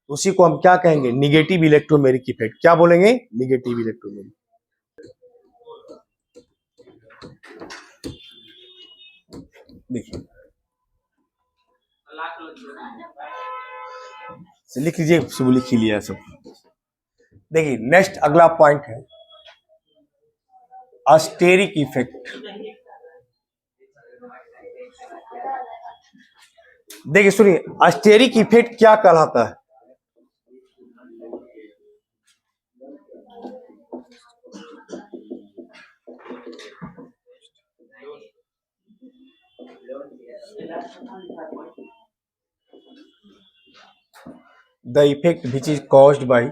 उसी को हम क्या कहेंगे? Negative electromeric effect. क्या बोलेंगे? Negative electromeric. देखिए लिख लीजिए, सब लिख ही लिया सब। देखिए नेक्स्ट अगला पॉइंट है अस्टेरिक इफेक्ट। देखिए सुनिए, अस्टेरिक इफेक्ट क्या कहलाता है? The effect which is caused by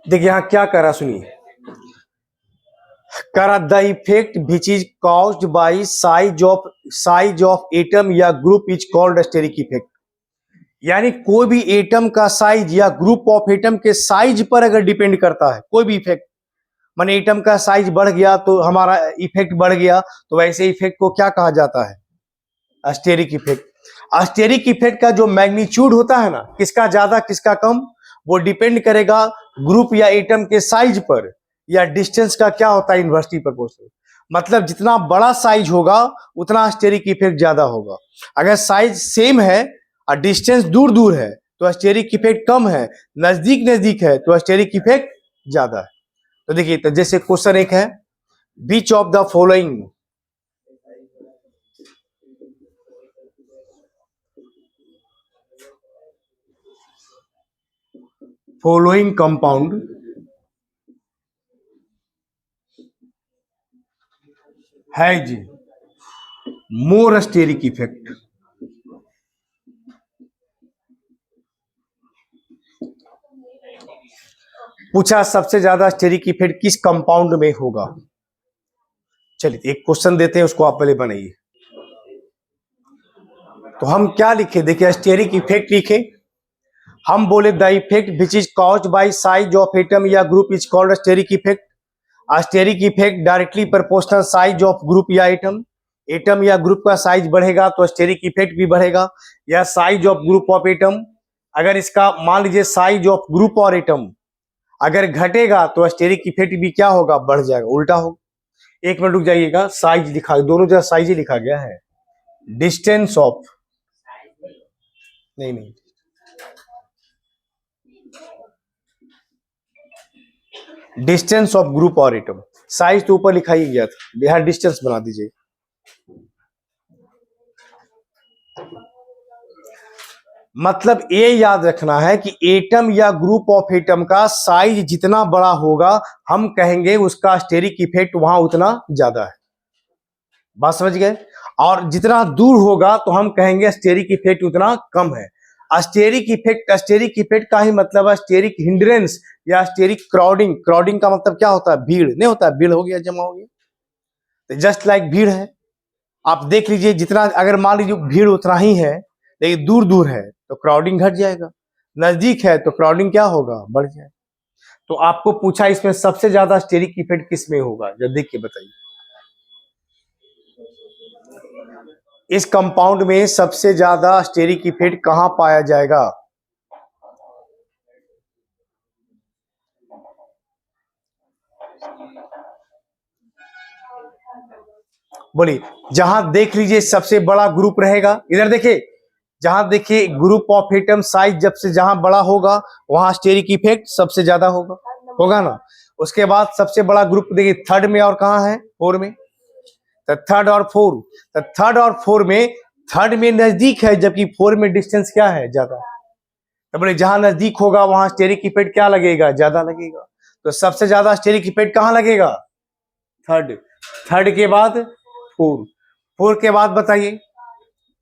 देखिए यहां क्या करा, सुनिए, करा the effect which is caused by size of atom या group is called steric effect. यानी कोई भी एटम का साइज या ग्रुप ऑफ एटम के साइज पर अगर डिपेंड करता है कोई भी इफेक्ट, माने एटम का साइज बढ़ गया तो हमारा इफेक्ट बढ़ गया, तो वैसे इफेक्ट को क्या कहा जाता है? अस्टेरिक इफेक्ट। अस्टेरिक इफेक्ट का जो मैग्नीट्यूड होता है ना, किसका ज्यादा किसका कम, वो डिपेंड करेगा ग्रुप या एटम के साइज पर या डिस्टेंस का क्या होता है, इन्वर्सली प्रोपोर्शनल। मतलब जितना बड़ा साइज होगा उतना अस्टेरिक इफेक्ट ज्यादा होगा। अगर साइज सेम है और डिस्टेंस दूर दूर है तो अस्टेरिक इफेक्ट कम है, नजदीक नजदीक है तो अस्टेरिक इफेक्ट ज्यादा है। तो देखिए, तो जैसे क्वेश्चन एक है, which of the following compound has more steric effect. पूछा सबसे ज्यादा अस्टेरिक इफेक्ट किस कंपाउंड में होगा। चलिए एक क्वेश्चन देते हैं, उसको आप पहले बनाइए। तो हम क्या लिखे? देखिए अस्टेरिक इफेक्ट लिखे, हम बोले the effect which is caused by size of atom या group is called steric effect. Steric effect directly proportional size of group या एटम या ग्रुप का साइज बढ़ेगा तो अस्टेरिक इफेक्ट भी बढ़ेगा, या size of group of atom, अगर इसका मान लीजिए साइज ऑफ ग्रुप और एटम अगर घटेगा तो अस्टेरिक इफेक्ट भी क्या होगा? बढ़ जाएगा, उल्टा होगा। एक मिनट रुक जाइएगा, साइज लिखा, दोनों जगह साइज ही लिखा गया है। डिस्टेंस ऑफ, नहीं, डिस्टेंस ऑफ ग्रुप और एटम। साइज तो ऊपर लिखा ही गया था, यहां डिस्टेंस बना दीजिए। मतलब ये याद रखना है कि एटम या ग्रुप ऑफ एटम का साइज जितना बड़ा होगा हम कहेंगे उसका अस्टेरिक इफेक्ट वहां उतना ज्यादा है। बात समझ गए? और जितना दूर होगा तो हम कहेंगे अस्टेरिक इफेक्ट उतना कम है। अस्टेरिक इफेक्ट का ही मतलब है अस्टेरिक हिंड्रेंस या अस्टेरिक क्राउडिंग। क्राउडिंग का मतलब क्या होता है? भीड़ नहीं होता है, भीड़ हो गया, जमा हो गया, तो जस्ट लाइक भीड़ है। आप देख लीजिए, जितना अगर मान लीजिए भीड़ उतना ही है, लेकिन दूर दूर है तो क्राउडिंग घट जाएगा, नजदीक है तो क्राउडिंग क्या होगा, बढ़ जाएगा। तो आपको पूछा इसमें सबसे ज्यादा स्टेरिक इफेक्ट किस में होगा, जब देख के बताइए। इस कंपाउंड में सबसे ज्यादा स्टेरिक इफेक्ट कहां पाया जाएगा? बोलिए। जहां देख लीजिए सबसे बड़ा ग्रुप रहेगा, इधर देखिए, जहां देखिए ग्रुप ऑफ एटम साइज जब से जहां बड़ा होगा वहां स्टेरिक इफेक्ट सबसे ज्यादा होगा ना। उसके बाद सबसे बड़ा ग्रुप देखिए थर्ड में और कहां है, फोर में। तो थर्ड और फोर, तो थर्ड और फोर में, थर्ड में नजदीक है जबकि फोर में डिस्टेंस क्या है, ज्यादा। तो बोले जहां नजदीक होगा वहां स्टेरिक इफेक्ट क्या लगेगा, ज्यादा लगेगा। तो सबसे ज्यादा स्टेरिक इफेक्ट कहां लगेगा, थर्ड। थर्ड के बाद फोर, फोर के बाद बताइए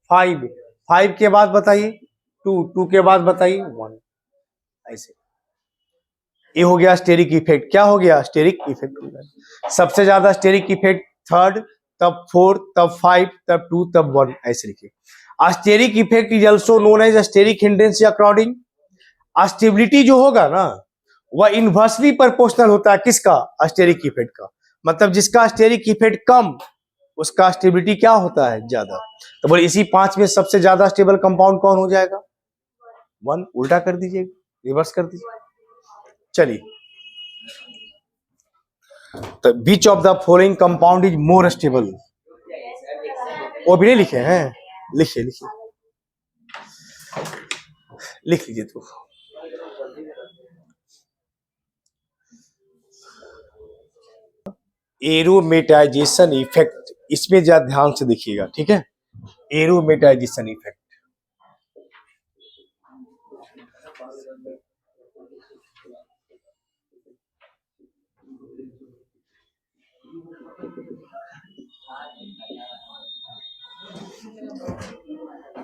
फाइव, फाइव के बाद बताइए टू, टू के बाद बताइए वन। ऐसे ये हो गया स्टेरिक इफेक्ट। क्या हो गया, स्टेरिक इफेक्ट हो गया। सबसे ज्यादा स्टेरिक इफेक्ट थर्ड, तब फोर्थ, तब फाइव, तब टू, तब वन, ऐसे लिखिए। Steric effect is also known as steric hindrance या क्राउडिंग। स्टेबिलिटी जो होगा ना वह इनवर्सली प्रोपोर्शनल होता है किसका, स्टेरिक इफेक्ट का। मतलब जिसका स्टेरिक इफेक्ट कम उसका स्टेबिलिटी क्या होता है, ज्यादा। तो बोले इसी पांच में सबसे ज्यादा स्टेबल कंपाउंड कौन हो जाएगा, वन। उल्टा कर दीजिए, रिवर्स कर दीजिए। चलिए, तो which of the following compound is more stable, वो भी नहीं लिखे हैं, लिखिए लिखिए, लिख लीजिए। तो एरोमेटाइजेशन इफेक्ट, इसमें ज्यादा ध्यान से देखिएगा, ठीक है। एरोमेटाइजेशन इफेक्ट,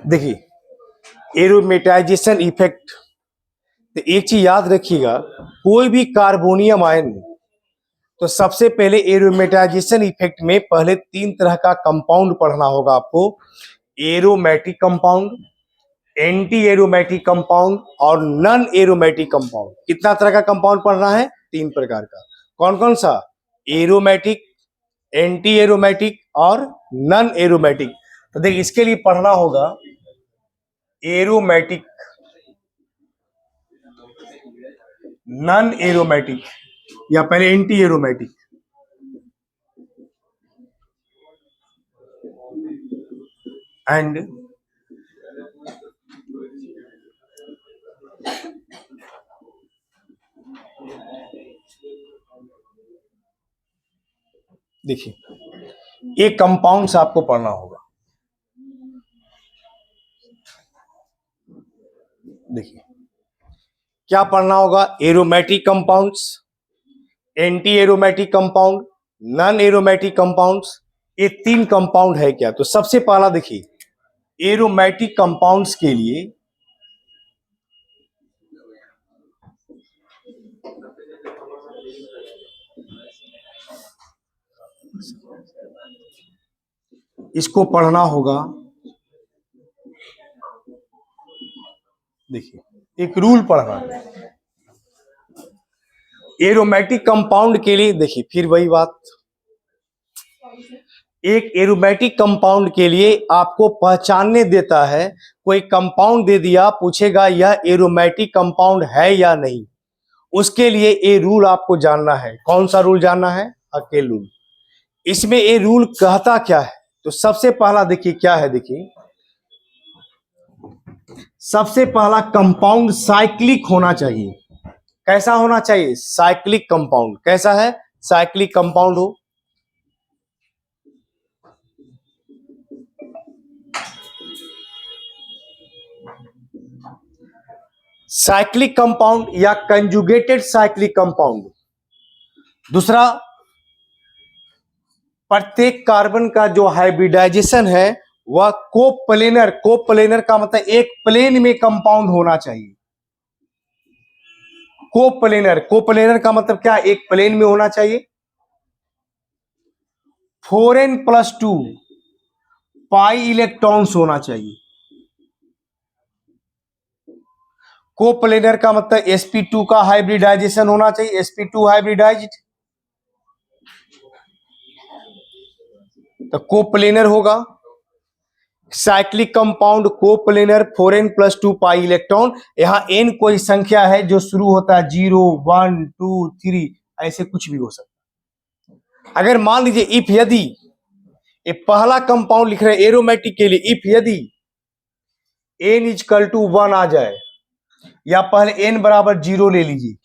देखिए एरोमेटाइजेशन इफेक्ट। तो एक चीज याद रखिएगा, कोई भी कार्बोनियम आयन, तो सबसे पहले एरोमेटाइजेशन इफेक्ट में पहले तीन तरह का कंपाउंड पढ़ना होगा आपको। Aromatic compound, anti aromatic compound और नॉन एरोमेटिक कंपाउंड। कितना तरह का कंपाउंड पढ़ना है, तीन प्रकार का। कौन कौन सा, एरोमेटिक, एंटी एरोमेटिक और नॉन एरोमेटिक। तो देखिए इसके लिए पढ़ना होगा एरोमेटिक, नॉन एरोमेटिक या पहले एंटी एरोमेटिक। एंड देखिए ये कंपाउंड्स आपको पढ़ना होगा। देखिए क्या पढ़ना होगा, aromatic compounds, anti aromatic compound, non aromatic compounds. ये तीन कंपाउंड है क्या। तो सबसे पहला देखिए एरोमेटिक कंपाउंड्स के लिए इसको पढ़ना होगा। देखिए एक रूल पढ़ना है एरोमेटिक कंपाउंड के लिए। देखिए फिर वही बात, एक एरोमेटिक कंपाउंड के लिए आपको पहचानने देता है, कोई कंपाउंड दे दिया, पूछेगा यह एरोमेटिक कंपाउंड है या नहीं। उसके लिए ये रूल आपको जानना है। कौन सा रूल जानना है, अकेले रूल। इसमें ये रूल कहता क्या है, तो सबसे पहला देखिए क्या है। देखिए सबसे पहला कंपाउंड साइक्लिक होना चाहिए। कैसा होना चाहिए, साइक्लिक कंपाउंड। कैसा है, साइक्लिक कंपाउंड हो। साइक्लिक कंपाउंड या कंजुगेटेड साइक्लिक कंपाउंड। दूसरा, प्रत्येक कार्बन का जो हाइब्रिडाइजेशन है वह कोप्लेनर, कोप्लेनर का मतलब एक प्लेन में कंपाउंड होना चाहिए। कोप्लेनर, कोप्लेनर का मतलब क्या, एक प्लेन में होना चाहिए। 4n+2, पाई इलेक्ट्रॉन्स होना चाहिए। कोप्लेनर का मतलब sp2 का हाइब्रिडाइजेशन होना चाहिए, sp2 हाइब्रिडाइज्ड, तो कोप्लेनर होगा। Cyclic compound coplanar 4n + 2 pi electron. यहां n कोई संख्या है जो शुरू होता है 0 1 2 3, ऐसे कुछ भी हो सकता है। अगर मान लीजिए इफ यदि ये पहला कंपाउंड लिख रहे हैं एरोमेटिक के लिए, इफ यदि n = 1 आ जाए, या पहले n = 0 ले लीजिए,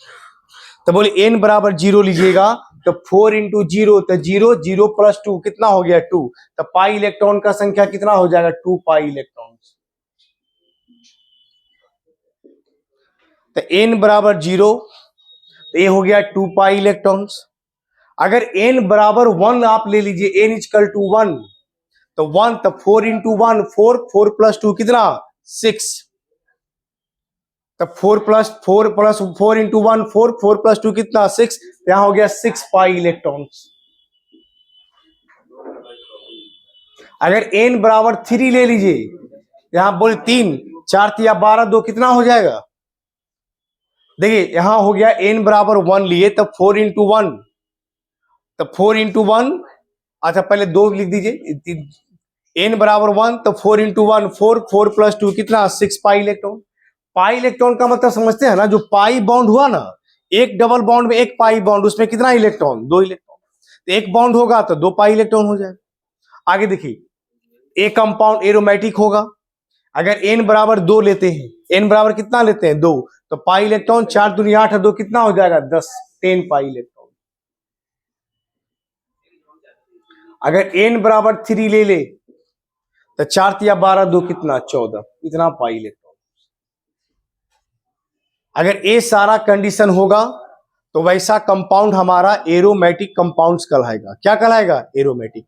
तो बोले n = 0 लीजिएगा तो 4 × 0 तो 0 0 + 2 कितना हो गया 2, तो पाई इलेक्ट्रॉन का संख्या कितना हो जाएगा 2 पाई इलेक्ट्रॉन। तो n = 0 तो ये हो गया 2 पाई इलेक्ट्रॉन्स। अगर n = 1 आप ले लीजिए, n = 1 तो 1 तो 4 × 1 4 4 + 2 कितना 6, तो 4 + 4 + 4 × 1 4 4 + 2 कितना 6, यहां हो गया 6 पाई इलेक्ट्रॉन्स। अगर n = 3 ले लीजिए, यहां बोले 3 4 × 12 2 कितना हो जाएगा, देखिए यहां हो गया n = 1 लिए तो 4 × 1 तो 4 × 1, अच्छा पहले 2 लिख दीजिए, n = 1 तो 4 × 1 4 4 + 2 कितना 6 पाई इलेक्ट्रॉन। पाई इलेक्ट्रॉन का मतलब समझते हैं ना, जो पाई बॉन्ड हुआ ना, एक डबल बॉन्ड में एक पाई बॉन्ड, उसमें कितना इलेक्ट्रॉन 2 इलेक्ट्रॉन, तो एक बॉन्ड होगा तो 2 पाई इलेक्ट्रॉन हो जाएगा। आगे देखिए एक कंपाउंड एरोमेटिक होगा, अगर n = 2 लेते हैं, n = कितना लेते हैं 2, तो पाई इलेक्ट्रॉन 4 दूनी 8 2 कितना हो जाएगा 10 10 पाई इलेक्ट्रॉन। अगर n = 3 ले ले तो 4 × 12 2 कितना 14, इतना पाई इलेक्ट्रॉन। अगर ये सारा कंडीशन होगा तो वैसा कंपाउंड हमारा एरोमेटिक कंपाउंड्स कहलाएगा। क्या कहलाएगा एरोमेटिक।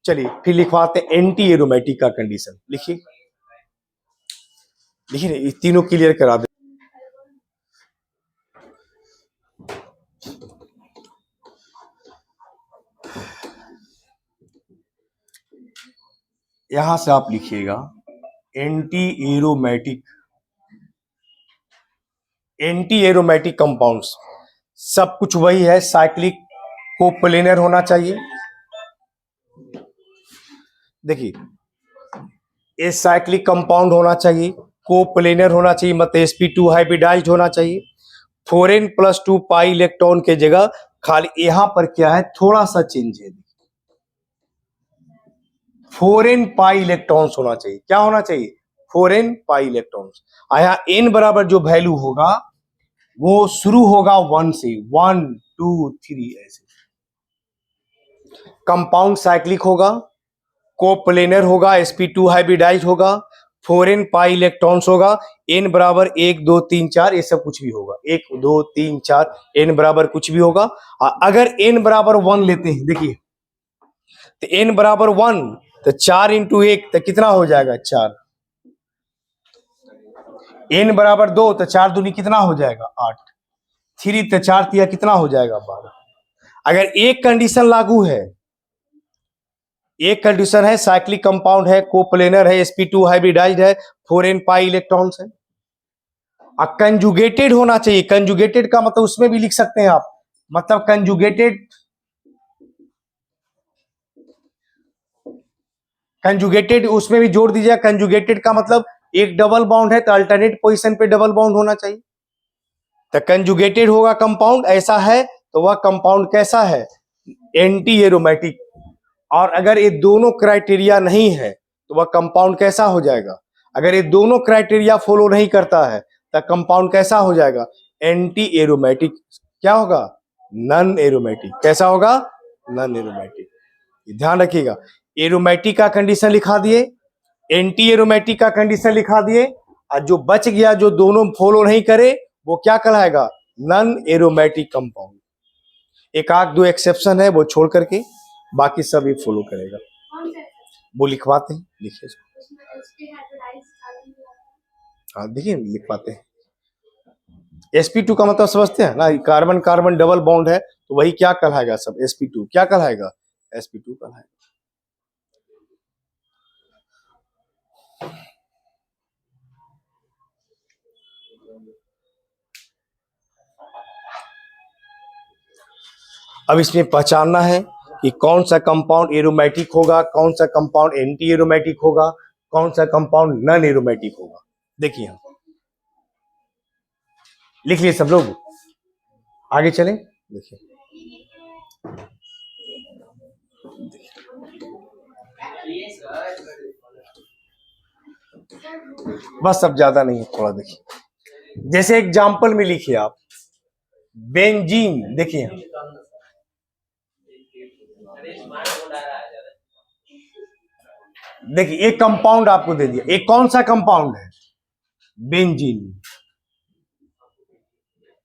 चलिए फिर लिखवाते हैं एंटी एरोमेटिक का कंडीशन, लिखिए लिखिए ये तीनों क्लियर करा दे। यहां से आप लिखिएगा एंटी एरोमेटिक कंपाउंड्स, सब कुछ वही है, साइक्लिक कोप्लेनर होना चाहिए। देखिए ये साइक्लिक कंपाउंड होना चाहिए, कोप्लेनर होना चाहिए, मतलब sp2 हाइब्रिडाइज्ड होना चाहिए। 4n + 2 पाई इलेक्ट्रॉन के जगह खाली यहां पर क्या है थोड़ा सा चेंज है, 4n पाई इलेक्ट्रॉन्स होना चाहिए। क्या होना चाहिए 4n पाई इलेक्ट्रॉन्स। यहाँ n बराबर जो वैल्यू होगा वो शुरू होगा 1 से, 1 2 3 ऐसे। कंपाउंड साइक्लिक होगा, कोप्लेनर होगा, sp2 हाइब्रिडाइज होगा, 4n पाई इलेक्ट्रॉन्स होगा, n = 1 2 3 4 ये सब कुछ भी होगा, 1 2 3 4 n = कुछ भी होगा। अगर n = 1 लेते हैं, देखिए तो n = 1 तो 4 × 1 तो कितना हो जाएगा 4, n = 2 तो 4 दूनी कितना हो जाएगा 8, 3 तो 4 तिया कितना हो जाएगा 12। अगर एक कंडीशन लागू है, एक कंडीशन है साइक्लिक कंपाउंड है, कोप्लेनर है, sp2 हाइब्रिडाइज्ड है, 4n पाई इलेक्ट्रॉन्स है, कंजुगेटेड होना चाहिए। कंजुगेटेड का मतलब उसमें भी लिख सकते हैं आप, मतलब कंजुगेटेड उसमें भी जोड़ दीजिए। कंजुगेटेड का मतलब एक डबल बॉन्ड है तो अल्टरनेट पोजीशन पे डबल बॉन्ड होना चाहिए, तो कंजुगेटेड होगा कंपाउंड, ऐसा है तो वह कंपाउंड कैसा है एंटी एरोमेटिक। और अगर ये दोनों क्राइटेरिया नहीं है तो वह कंपाउंड कैसा हो जाएगा, अगर ये दोनों क्राइटेरिया फॉलो नहीं करता है तो कंपाउंड कैसा हो जाएगा एंटी एरोमेटिक। क्या होगा नॉन एरोमेटिक। कैसा होगा नॉन एरोमेटिक। ध्यान रखिएगा, एरोमेटिक का कंडीशन लिखा दिए, एंटी एरोमेटिक का कंडीशन लिखा दिए, और जो बच गया जो दोनों फॉलो नहीं करे वो क्या कहलाएगा नॉन एरोमेटिक कंपाउंड। एक आध दो एक्सेप्शन है वो छोड़ करके बाकी सब ये फॉलो करेगा। वो लिखवाते हैं, लिखिए हाँ देखिए लिखवाते हैं। sp2 का मतलब समझते हैं ना, कार्बन कार्बन डबल बॉन्ड है तो वही क्या कहलाएगा सब sp2 क्या कहलाएगा sp2 कहलाएगा। अब इसमें पहचानना है कि कौन सा कंपाउंड एरोमेटिक होगा, कौन सा कंपाउंड एंटी एरोमेटिक होगा, कौन सा कंपाउंड नॉन एरोमेटिक होगा। देखिए लिख लिए सब लोग, आगे चलें। देखिए बस अब ज्यादा नहीं है, थोड़ा देखिए। जैसे एग्जाम्पल में लिखिए आप बेंजीन, देखिए देखिए एक कंपाउंड आपको दे दिया, एक कौन सा कंपाउंड है, बेंजीन।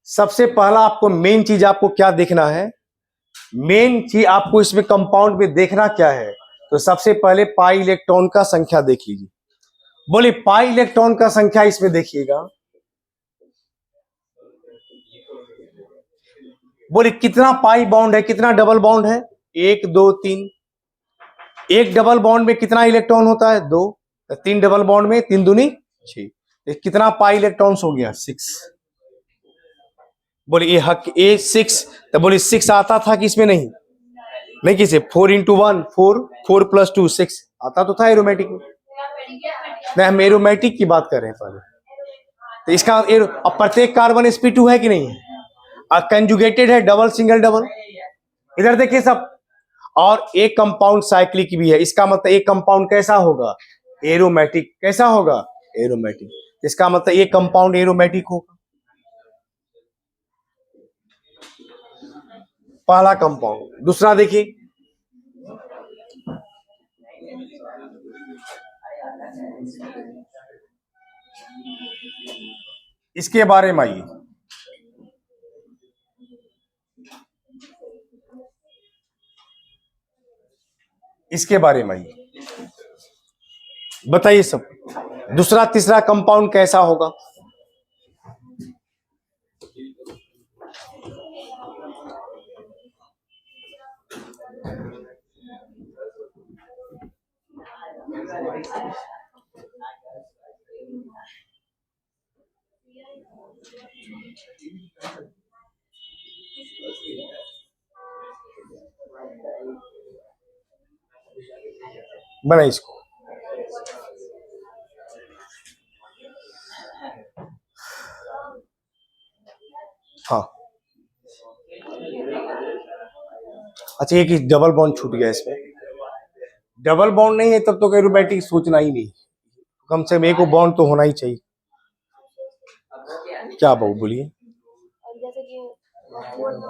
सबसे पहला आपको मेन चीज आपको क्या देखना है, मेन चीज आपको इसमें कंपाउंड में देखना क्या है, तो सबसे पहले पाई इलेक्ट्रॉन का संख्या देख लीजिए। बोले पाई इलेक्ट्रॉन का संख्या इसमें देखिएगा, बोले कितना पाई बॉन्ड है, कितना डबल बॉन्ड है, 1 2 3। एक डबल बॉन्ड में कितना इलेक्ट्रॉन होता है, 2। 3 डबल बॉन्ड में 3 दूनी 6, कितना पाई इलेक्ट्रॉन्स हो गया, 6। बोले ये हक ए 6, तो बोले 6 आता था कि इसमें नहीं, नहीं किसे 4 × 1 4, 4 + 2 6 आता तो था एरोमेटिक में। नहीं हम एरोमेटिक की बात कर रहे हैं पहले, तो इसका अब प्रत्येक कार्बन sp2 है कि नहीं है, कंजुगेटेड है, डबल सिंगल डबल। इधर देखिए सब, और एक कंपाउंड साइक्लिक भी है, इसका मतलब एक कंपाउंड कैसा होगा, एरोमेटिक। कैसा होगा, एरोमेटिक। इसका मतलब एक कंपाउंड एरोमेटिक होगा, पहला कंपाउंड। दूसरा देखिए, इसके बारे में आइए, इसके बारे में आइए, बताइए सब, दूसरा तीसरा कंपाउंड कैसा होगा। बना इसको, हाँ अच्छा एक डबल बॉन्ड छूट गया इसमें, डबल बॉन्ड नहीं है तब तो एरोमेटिक सोचना ही नहीं, कम से कम एक बॉन्ड तो होना ही चाहिए। क्या बाबू बोलिए, जैसे कि फोर नंबर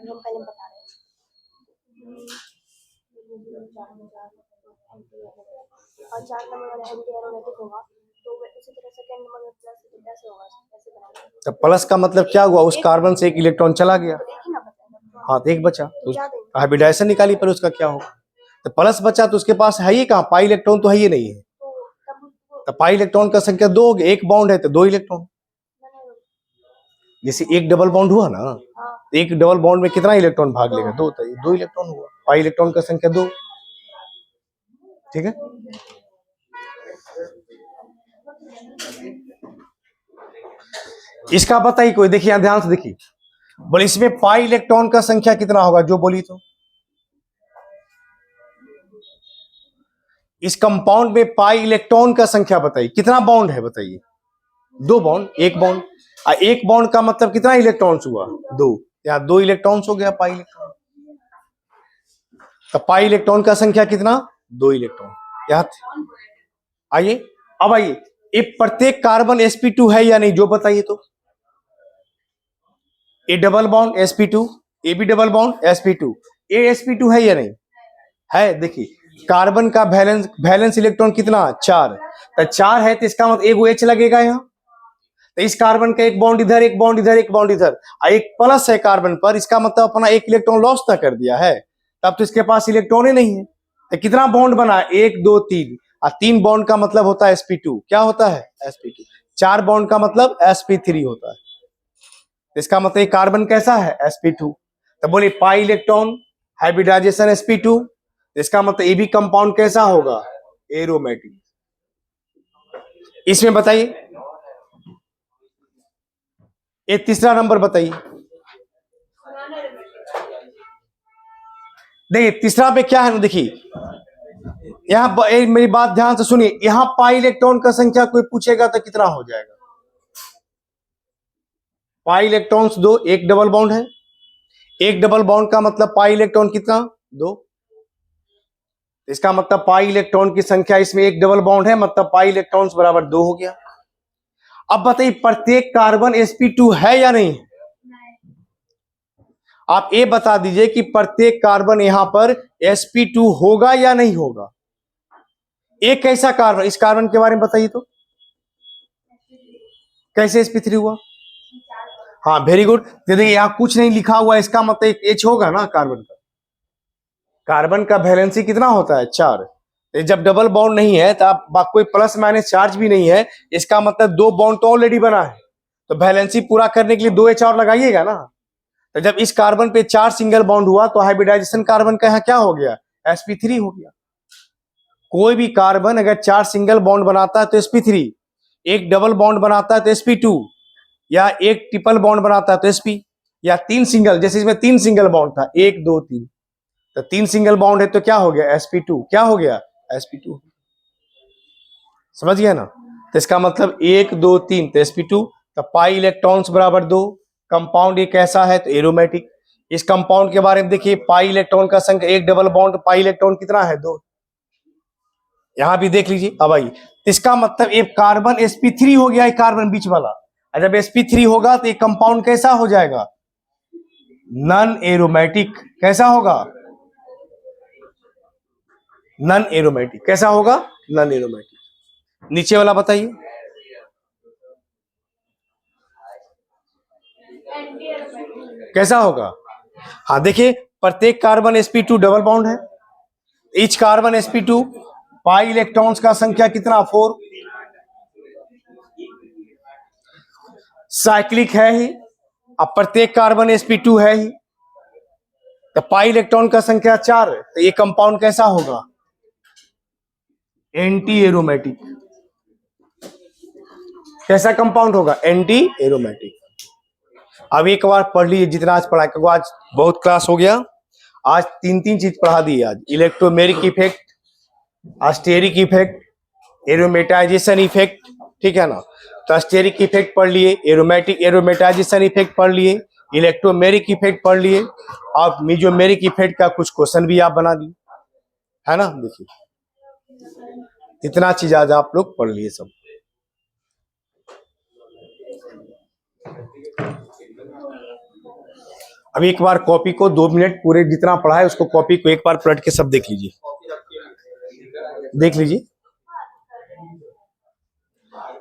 हम पहले बता रहे हैं और 4 नंबर वाला एंटी एरोमेटिक होगा, तो उसी तरह सेकंड नंबर में प्लस कैसे होगा, कैसे बनाएंगे। तो प्लस का मतलब क्या हुआ, उस कार्बन से एक इलेक्ट्रॉन चला गया, तो एक ही ना बचा, हाँ तो एक बचा, तो क्या देंगे, हाइब्रिडाइजेशन निकाली पर उसका क्या होगा, तो प्लस बचा तो उसके पास है ही कहाँ, पाई इलेक्ट्रॉन तो है ही नहीं है, तो तब तो पाई इलेक्ट्रॉन का संख्या 2 हो गया, एक बॉन्ड है तो 2 इलेक्ट्रॉन। जैसे एक डबल बॉन्ड हुआ ना, एक डबल बॉन्ड में कितना इलेक्ट्रॉन भाग लेगा, 2, तो 2 इलेक्ट्रॉन हुआ, पाई इलेक्ट्रॉन का संख्या 2। ठीक है, इसका बताइए कोई, देखिए ध्यान से देखिए, बोले इसमें पाई इलेक्ट्रॉन का संख्या कितना होगा, जो बोली तो इस कंपाउंड में पाई इलेक्ट्रॉन का संख्या बताइए, कितना बॉन्ड है बताइए, 2 बॉन्ड, एक बॉन्ड, एक बॉन्ड का मतलब कितना इलेक्ट्रॉन्स हुआ, 2, यहाँ 2 इलेक्ट्रॉन्स हो गया पाई इलेक्ट्रॉन, तो पाई इलेक्ट्रॉन का संख्या कितना, 2 इलेक्ट्रॉन। याद आइए, अब आइए, ये प्रत्येक कार्बन sp2 है या नहीं, जो बताइए तो, ए डबल बॉन्ड sp2, ए भी डबल बॉन्ड sp2, ए sp2 है या नहीं है। देखिए कार्बन का वैलेंस इलेक्ट्रॉन कितना, 4, तो 4 है तो इसका मतलब एगो H लगेगा यहाँ, तो इस कार्बन का एक बॉन्ड इधर, एक बॉन्ड इधर, एक बॉन्ड इधर, एक प्लस है कार्बन पर, इसका मतलब अपना एक इलेक्ट्रॉन लॉस तक कर दिया है, तब तो इसके पास इलेक्ट्रॉन ही नहीं है, तो कितना बॉन्ड बना, 1 2 3, और 3 बॉन्ड का मतलब होता है sp2, क्या होता है sp2, 4 बॉन्ड का मतलब sp3 होता है, इसका मतलब कार्बन कैसा है sp2, तो बोले पाई इलेक्ट्रॉन हाइब्रिडाइजेशन sp2, इसका मतलब ये भी कंपाउंड कैसा होगा, एरोमेटिक। इसमें बताइए ये तीसरा नंबर बताइए। देखिए तीसरा पे क्या है ना, देखिए यहां मेरी बात ध्यान से सुनिए, यहां पाई इलेक्ट्रॉन का संख्या कोई पूछेगा तो कितना हो जाएगा? पाई इलेक्ट्रॉन्स दो, एक डबल बॉन्ड है, एक डबल बॉन्ड का मतलब पाई इलेक्ट्रॉन कितना? दो। इसका मतलब पाई इलेक्ट्रॉन की संख्या, इसमें एक डबल बॉन्ड है मतलब पाई इलेक्ट्रॉन्स बराबर 2 हो गया। अब बताइए प्रत्येक कार्बन sp2 है या नहीं? आप ये बता दीजिए कि प्रत्येक कार्बन यहां पर sp2 होगा या नहीं होगा? एक कैसा कार्बन, इस कार्बन के बारे में बताइए तो, कैसे sp3 हुआ? हाँ वेरी गुड। देखिए यहां कुछ नहीं लिखा हुआ, इसका मतलब एक H होगा ना कार्बन का। कार्बन का वैलेंसी कितना होता है? 4। जब डबल बॉन्ड नहीं है तो आप कोई प्लस माइनस चार्ज भी नहीं है, इसका मतलब 2 बॉन्ड तो ऑलरेडी बना है, तो वैलेंसी पूरा करने के लिए 2H और लगाइएगा ना। तो जब इस कार्बन पे 4 सिंगल बॉन्ड हुआ तो हाइब्रिडाइजेशन कार्बन का यहाँ क्या हो गया? sp3 हो गया। कोई भी कार्बन अगर 4 सिंगल बॉन्ड बनाता है तो sp3, एक डबल बॉन्ड बनाता है तो sp2, या एक ट्रिपल बॉन्ड बनाता है तो sp, या 3 सिंगल, जैसे इसमें 3 सिंगल बॉन्ड था 1 2 3, तो 3 सिंगल बॉन्ड है तो क्या हो गया? sp2। क्या हो गया? sp2। समझ गया ना? तो इसका मतलब 1 2 3 तो sp2, तो पाई इलेक्ट्रॉन्स बराबर 2। कंपाउंड ये कैसा है? तो एरोमेटिक। इस कंपाउंड के बारे में देखिए, पाई इलेक्ट्रॉन का संख्या, एक डबल बॉन्ड पाई इलेक्ट्रॉन कितना है? 2। यहां भी देख लीजिए। अब आई, इसका मतलब एक कार्बन sp3 हो गया, एक कार्बन बीच वाला। और जब sp3 होगा तो एक कंपाउंड कैसा हो जाएगा? Non aromatic. कैसा होगा? Non aromatic. कैसा होगा? Non aromatic. नीचे वाला बताइए। कैसा होगा? हाँ देखिए, प्रत्येक कार्बन sp2 डबल बॉन्ड है, each carbon sp2, pi electrons का संख्या कितना? 4। साइक्लिक है ही, अब प्रत्येक कार्बन sp2 है ही, तो पाई इलेक्ट्रॉन का संख्या 4 है, तो ये कंपाउंड कैसा होगा? Anti aromatic. कैसा कंपाउंड होगा? Anti aromatic. अब एक बार पढ़ लीजिए जितना आज पढ़ा, क्योंकि आज बहुत क्लास हो गया। आज 3 चीज पढ़ा दी। आज electromeric effect, steric effect, aromatization effect, ठीक है ना? तो स्टेरिक इफेक्ट पढ़ लिए, एरोमेटाइजेशन इफेक्ट पढ़ लिए, इलेक्ट्रोमेरिक इफेक्ट पढ़ लिए, और मीजोमेरिक इफेक्ट का कुछ क्वेश्चन भी आप बना लिए, है ना? देखिए इतना चीज आज आप लोग पढ़ लिए सब। अब एक बार कॉपी को 2 मिनट पूरे जितना पढ़ा है उसको कॉपी को एक बार पलट के सब देख लीजिए, देख लीजिए,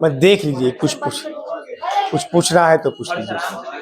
मैं देख लीजिए। कुछ पूछना है तो पूछ लीजिए।